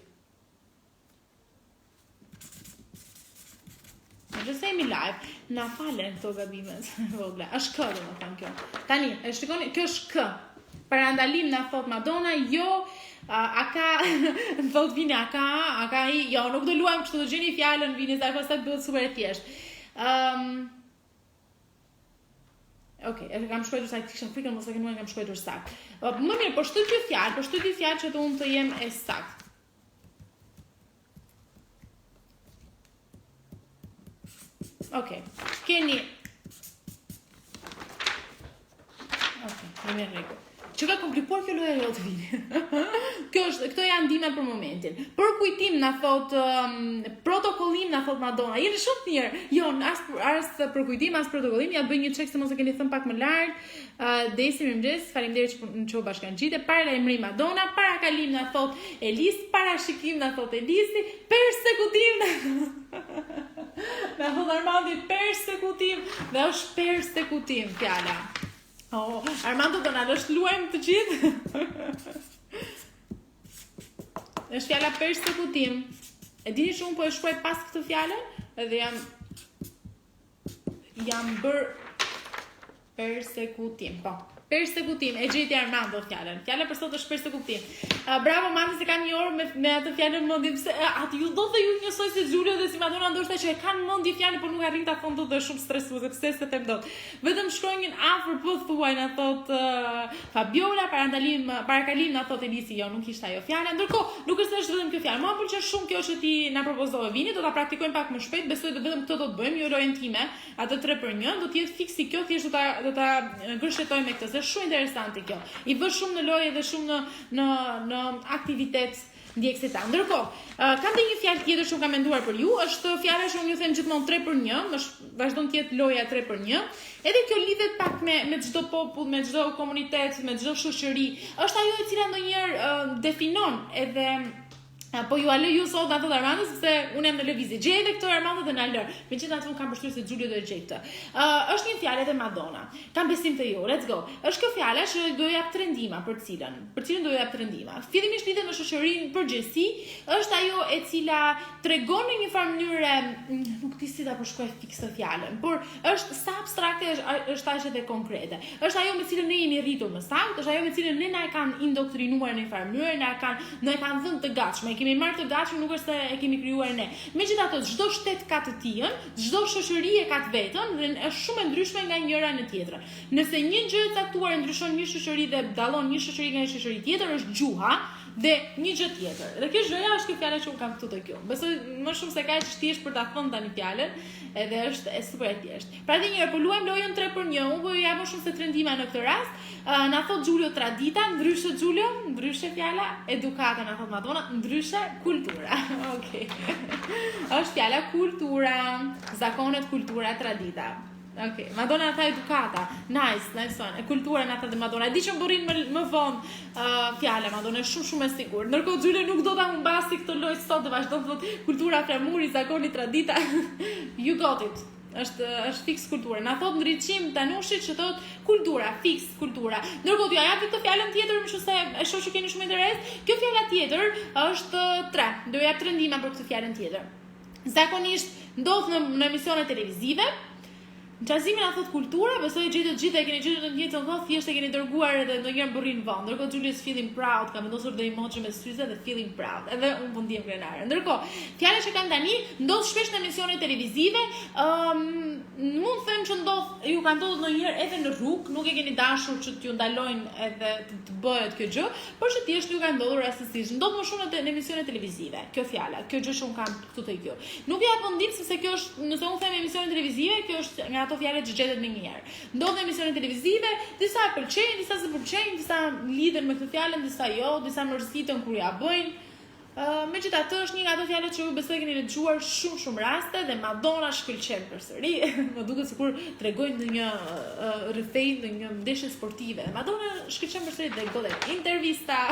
Just say me live, na falen këto gabimet vogla. Është k, domethënë kjo. Tani, e shikoni, kjo është k. Para ndalim na thot Madonna, jo, aka, thot Vini, aka i, jo, nuk do luajmë kështu, do gjeni fjalën Vini, sa pastaj bëhet super e thjeshtë. Okej, e kam shkruar sa kisha frikën mos e kam shkruar saktë. Më mirë, po shtyj ky fjalë, që të unë të jem e saktë. Okej, keni. Okej, jemi në rregull. Që ka komplikuar kjo loja jote Vini. Kjo këto janë ndihma për momentin. Për kujtim na thot protokollim na thot Madonna. Jeni shumë të mirë. Jo, as për kujtim, as protokollim, ja bëj një check se mos e keni thënë pak më lart. Desi mirëmëngjes, faleminderit që në çoba bashkangjite. Para emri Madonna, para kalim na thot Elis, para shikim na thot Elisi, persekutim na thot Armandi persekutim, dhe është persekutim fjala. Oh, Armando do na lësh luajmë të gjithë. Është fjala persekutim. E dini shumë po e shkruaj pas këtë fjalë, edhe jam bër persekutim. Po. Persekutim, e gjeti Armando fjalën. Fjala për sot është persekutim. Bravo Mami se kanë një orë me atë fjalën në mendje, pse aty ju do të ju njësoj si Giulio dhe si Madonna, ndoshta që e kanë mendje fjalën por nuk arrin ta thonë dot dhe është shumë stresuese, pse se them dot. Vetëm shkronjën afër po thuaj na thot Fabiola, para kalim na thot Elisi, jo, nuk ishte ajo fjala. Ndërkohë, nuk është vetëm kjo fjalë. Mua më pëlqen shumë kjo që ti na propozove vini, do ta praktikojmë pak më shpejt. Besoj të vetëm këtë do të bëjmë, ju lojën time, atë 3/1, do të jetë fiksi kjo, thjesht do ta gërshetojmë me këtë. Është shumë interesante kjo. I vë shumë në lojë dhe shumë në aktivitet ndjekësitar. Ndërkohë, kam dhe një fjalë tjetër që kam menduar për ju, është fjala që unë ju them gjithmonë 3/1, vazhdon të jetë loja 3/1. Edhe kjo lidhet pak me çdo popull, me çdo komunitet, me çdo shoqëri. Është ajo e cila ndonjëherë definon edhe po ju alë ju sot ato Armando sepse unë jam në lëvizje. Gjej edhe këtë Armando dhe na lër. Megjithatë unë kam përshtypjen se Giulio do e gjej këtë. Është një fjalë e Madonna. Kam besim te ju. Let's go. Është kjo fjala që do jap 3 ndihma për cilën do jap 3 ndihma. Fillimisht lidhet me shoqërinë përgjithësi, është ajo e cila tregon në një farë mënyrë, nuk di si ta përshkruaj fikse fjalën, por është sa abstrakte është aq edhe konkrete. Është ajo me cilën ne jemi rritur më saktë, është ajo me cilën ne na e kanë indoktrinuar në një farë mënyrë, na e kanë dhënë të gatshme. Kemi marrë të gatshëm, nuk është se e kemi krijuar ne. Megjithatë, çdo shtet ka të tijën, çdo shoqëri e ka të vetën dhe është shumë e ndryshme nga njëra në tjetrën. Nëse një gjë e caktuar ndryshon një shoqëri dhe dallon një shoqëri nga një shoqëri tjetër, është gjuha dhe një gjë tjetër. Dhe kjo gjëja është kjo fjala që un kam këtu te kjo. Besoj më shumë se kaq thjesht për ta thënë tani fjalën, edhe është super e thjeshtë. Pra edhe një herë po luajmë lojën 3/1, unë po ju jap më shumë se 3 ndihma në këtë rast. Na thot Giulio tradita, ndryshe Giulio, ndryshe fjala, edukata na thot Madonna, ndryshe kultura. Okej. Është fjala kultura, zakonet, kultura, tradita. Okej, Madonna tha edukata. Nice one. Kultura na tha dhe Madonna. Di që më burin më vonë fjala Madonna është shumë e sigurt. Ndërkohë Giulio nuk do ta humbasi këtë lojë sot, do vazhdon të thotë kultura, flamuri, zakoni, tradita. You got it. Është fiks kultura. Na thot ndriçim Tanushit që thot kultura, fiks kultura. Ndërkohë ja jap këtë fjalën tjetër, më se e shoh që keni shumë interes. Kjo fjala tjetër është 3. Do jap 3 ndihma për këtë fjalën tjetër. Zakonisht ndodh në emisione televizive. Në qazimin a thot kultura, besoj gjetë të gjithë e keni gjetë të njëjtën kohë, thjesht e keni dërguar edhe ndonjëherë burrin vonë. Ndërkohë Julius feeling proud, ka vendosur dhe emoji me syze dhe feeling proud. Edhe unë po ndihem krenare. Ndërkohë, fjala që kam tani ndodh shpesh në emisione televizive, mund të them që ju ka ndodhur ndonjëherë edhe në rrugë, nuk e keni dashur që t'ju ndalojnë edhe të bëhet kjo gjë, por që thjesht ju ka ndodhur rastësisht. Ndodh më shumë në emisione televizive. Kjo fjala, kjo gjë që un kam këtu te kjo. Nuk ja vendim sepse kjo është, nëse un them emisione televizive, kjo është nga ato fjalë që gjetet më njëherë. Ndodhen emisione televizive, disa e pëlqejnë, disa s'e pëlqejnë, disa lidhen me këtë fjalë, disa jo, disa mërziten kur ja bëjnë. Megjithatë është një nga ato fjalë që ju besoj keni lexuar shumë raste dhe Madonna shkëlqen përsëri. Më duket sikur tregojnë në një rrethej në një ndeshje sportive. Madonna shkëlqen përsëri dhe godet intervista.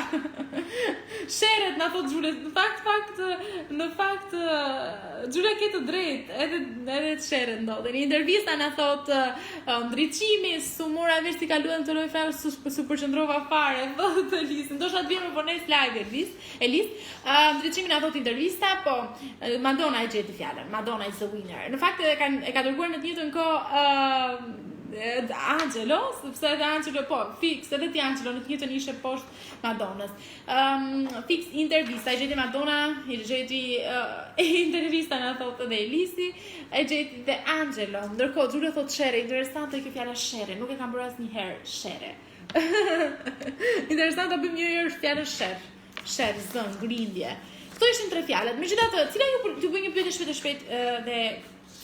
Sheret na thot Giulia, në fakt Giulia ke të drejtë, edhe të sheret ndodhen. Në intervista na thot ndriçimi, su mora vesh si kaluan të lojë fare su përqendrova fare, thotë Elis. Ndoshta të vjen më vonë live Elis. Ndriçimi na thot intervista, po Madonna e gjeti fjalën. Madonna is the winner. Në fakt e ka dërguar në të njëjtën kohë Angelo, sepse edhe Angelo po, fix, edhe ti Angelo në të njëjtën ishte poshtë Madonës. Fix intervista, e gjeti Madonna, e gjeti intervista na thot edhe Elisi, e gjeti dhe Angelo. Ndërkohë Giulio thot shere, interesante kjo fjala shere, nuk e kam bërë asnjëherë shere. Interesante bëjmë një herë fjalën sher, zën, grindje. Këto ishin 3 fjalët. Megjithatë, cila ju bëj një pyetje shpejt dhe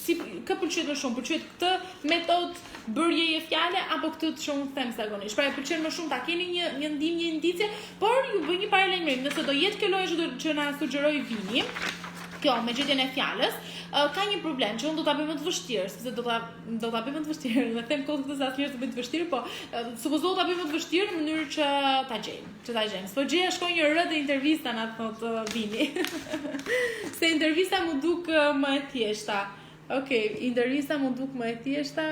si kë pëlqen më shumë, pëlqet këtë metodë bërjeje fjale apo këtë që unë them zakonisht. Pra pëlqen më shumë ta keni një ndim, një indicie, por ju bëj një paralajmërim. Nëse do jetë kjo lojë që na sugjeroi Vini, kjo me gjetjen e fjalës, ka një problem që unë do ta bëj më të vështirë, sepse do ta bëj më të vështirë, dhe them kohë këtë se asnjëherë të bëj të vështirë, po supozo ta bëj më të vështirë në mënyrë që ta gjejmë. Po gjeja shkoi një rë dhe intervista na thot Vini. Se intervista mu duk më e thjeshta. Okej, intervista mu duk më e thjeshta.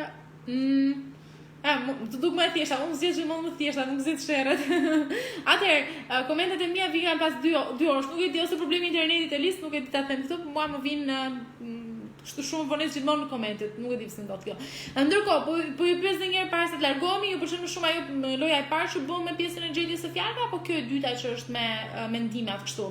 Të duk më e thjeshta, unë zgjedh gjithmonë më thjeshta, nuk zgjedh sherrët. Atëherë, komentet e mia vigan pas 2 orësh. Nuk e di ose problemi i internetit e listë, nuk e di ta them këtë, mua më vin kështu shumë vonesë gjithmonë në komentet, nuk e di pse ndodh kjo. Ndërkohë, po ju pyes edhe një herë para se të largohemi, ju pëlqen më shumë ajo loja e parë që bën me pjesën e gjetjes së fjalëve apo kjo e dyta që është me mendimat kështu?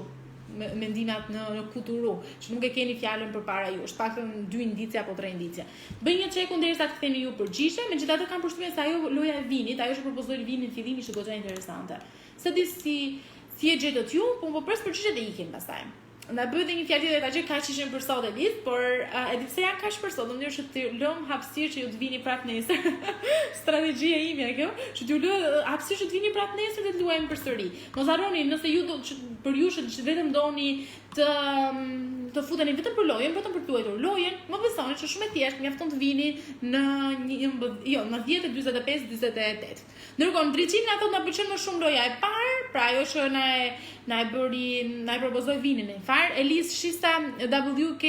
Mendimat në kuturu, që nuk e keni fjalën përpara jush, paktën 2 indicie apo 3 indicie. Bëj një çeku derisa të ktheni ju përgjigje, megjithatë kam përshtypjen se ajo loja e Vinit, ajo që propozoi Vini në fillim ishte goxha interesante. Se di si e gjetët ju, po pres përgjigjet e ikin pastaj. Na bëj edhe një fjalë tjetër ta gjej kaq ishin për sot e listë, por e di pse janë kaq për sot, në mënyrë që të lëm hapësirë që ju të vini prapë nesër. Strategjia ime kjo, që t'ju lë hapësirë që të vini prapë nesër dhe të luajmë përsëri. Mos harroni, nëse ju për ju që vetëm doni të futeni vetëm për lojën, vetëm për të luajtur lojën, më besoni që shumë e thjeshtë, mjafton të vini në 10:45-48. Ndërkohë, Ndriçi na thot na pëlqen më shumë loja e parë, pra ajo që na e propozoi Vini në far. Elis Shista WK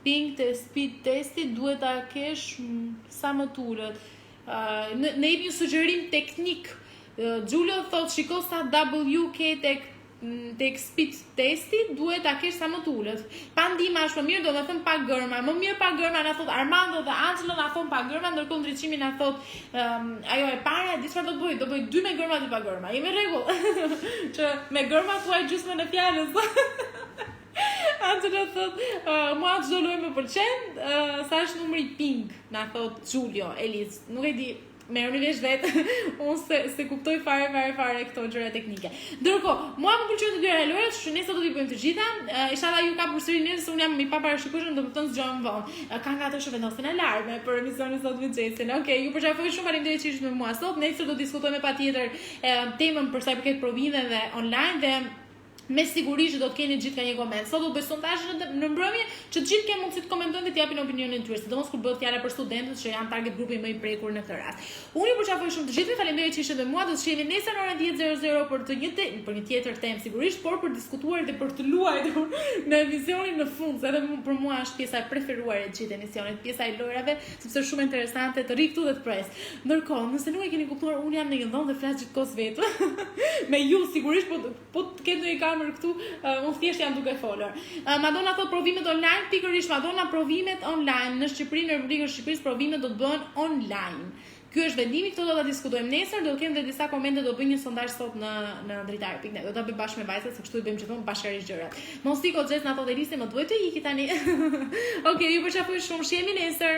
ping të speed testi duhet ta kesh sa më tulët. Ne jep një sugjerim teknik. Giulio thot shiko sa WK tek speed testi duhet ta kesh sa më tulët. Pa ndihmë është më mirë, do të them pa gërma. Më mirë pa gërma na thot Armando dhe Angelo na thon pa gërma, ndërkohë Ndriçimi na thot ajo e para, di çfarë do bëj? Do bëj 2 me gërma dhe pa gërma. Jemi në rregull. Që me gërma thuaj gjysmën e fjalës. Angelo thot mua çdo lojë më pëlqen, sa është numri ping, na thot Giulio, Elis. Nuk e di, merrni vesh vetë, unë se kuptoj fare këto gjëra teknike. Ndërkohë, mua më pëlqen të dyja lojrat, që nesër do t'i bëjmë të gjitha. Inshallah ju ka përsëri nesër, se unë jam i paparashikueshëm, domethënë zgjohem vonë. Ka nga ato që vendosin alarme për emisionin sot me Xhesin. Okej, ju përqafoj shumë, faleminderit që ishit me mua sot. Nesër do diskutojmë patjetër temën për sa i përket provimeve online dhe me siguri që do të keni gjithë ka një koment. Sot do bëj sondazh në mbrëmje që të gjithë kenë mundësi të komentojnë dhe të japin opinionin e tyre, sidomos kur bëhet fjala për studentët që janë target grupi më i prekur në këtë rast. Unë ju përqafoj shumë të gjithëve, faleminderit që ishit me mua. Do të shihemi nesër në orën 10:00 për një tjetër temë sigurisht, por për diskutuar dhe për të luajtur në emisionin në fund, se edhe për mua është pjesa e preferuar e gjithë emisionit, pjesa e lojrave, sepse është shumë interesante të ri këtu dhe të pres. Ndërkohë, nëse nuk e keni kuptuar, unë jam në një dhomë dhe flas gjithkohës vetë. Me ju sigurisht, po të ketë ndonjë kamerë këtu, unë thjesht jam duke folur. Madonna thot provimet online, pikërisht Madonna, provimet online në Shqipëri, në rubrikën Shqipërisë provimet do të bëhen online. Ky është vendimi, këto do ta diskutojmë nesër, do të kemi edhe disa komente, do bëj një sondazh sot në dritar.net. Do ta bëj bashkë me vajzat, se kështu i bëjmë gjithmonë bashkërisht gjërat. Mos iko Xhes na thotë Elisi, më duhet të iki tani. Okej, ju përqafoj shumë, shihemi nesër.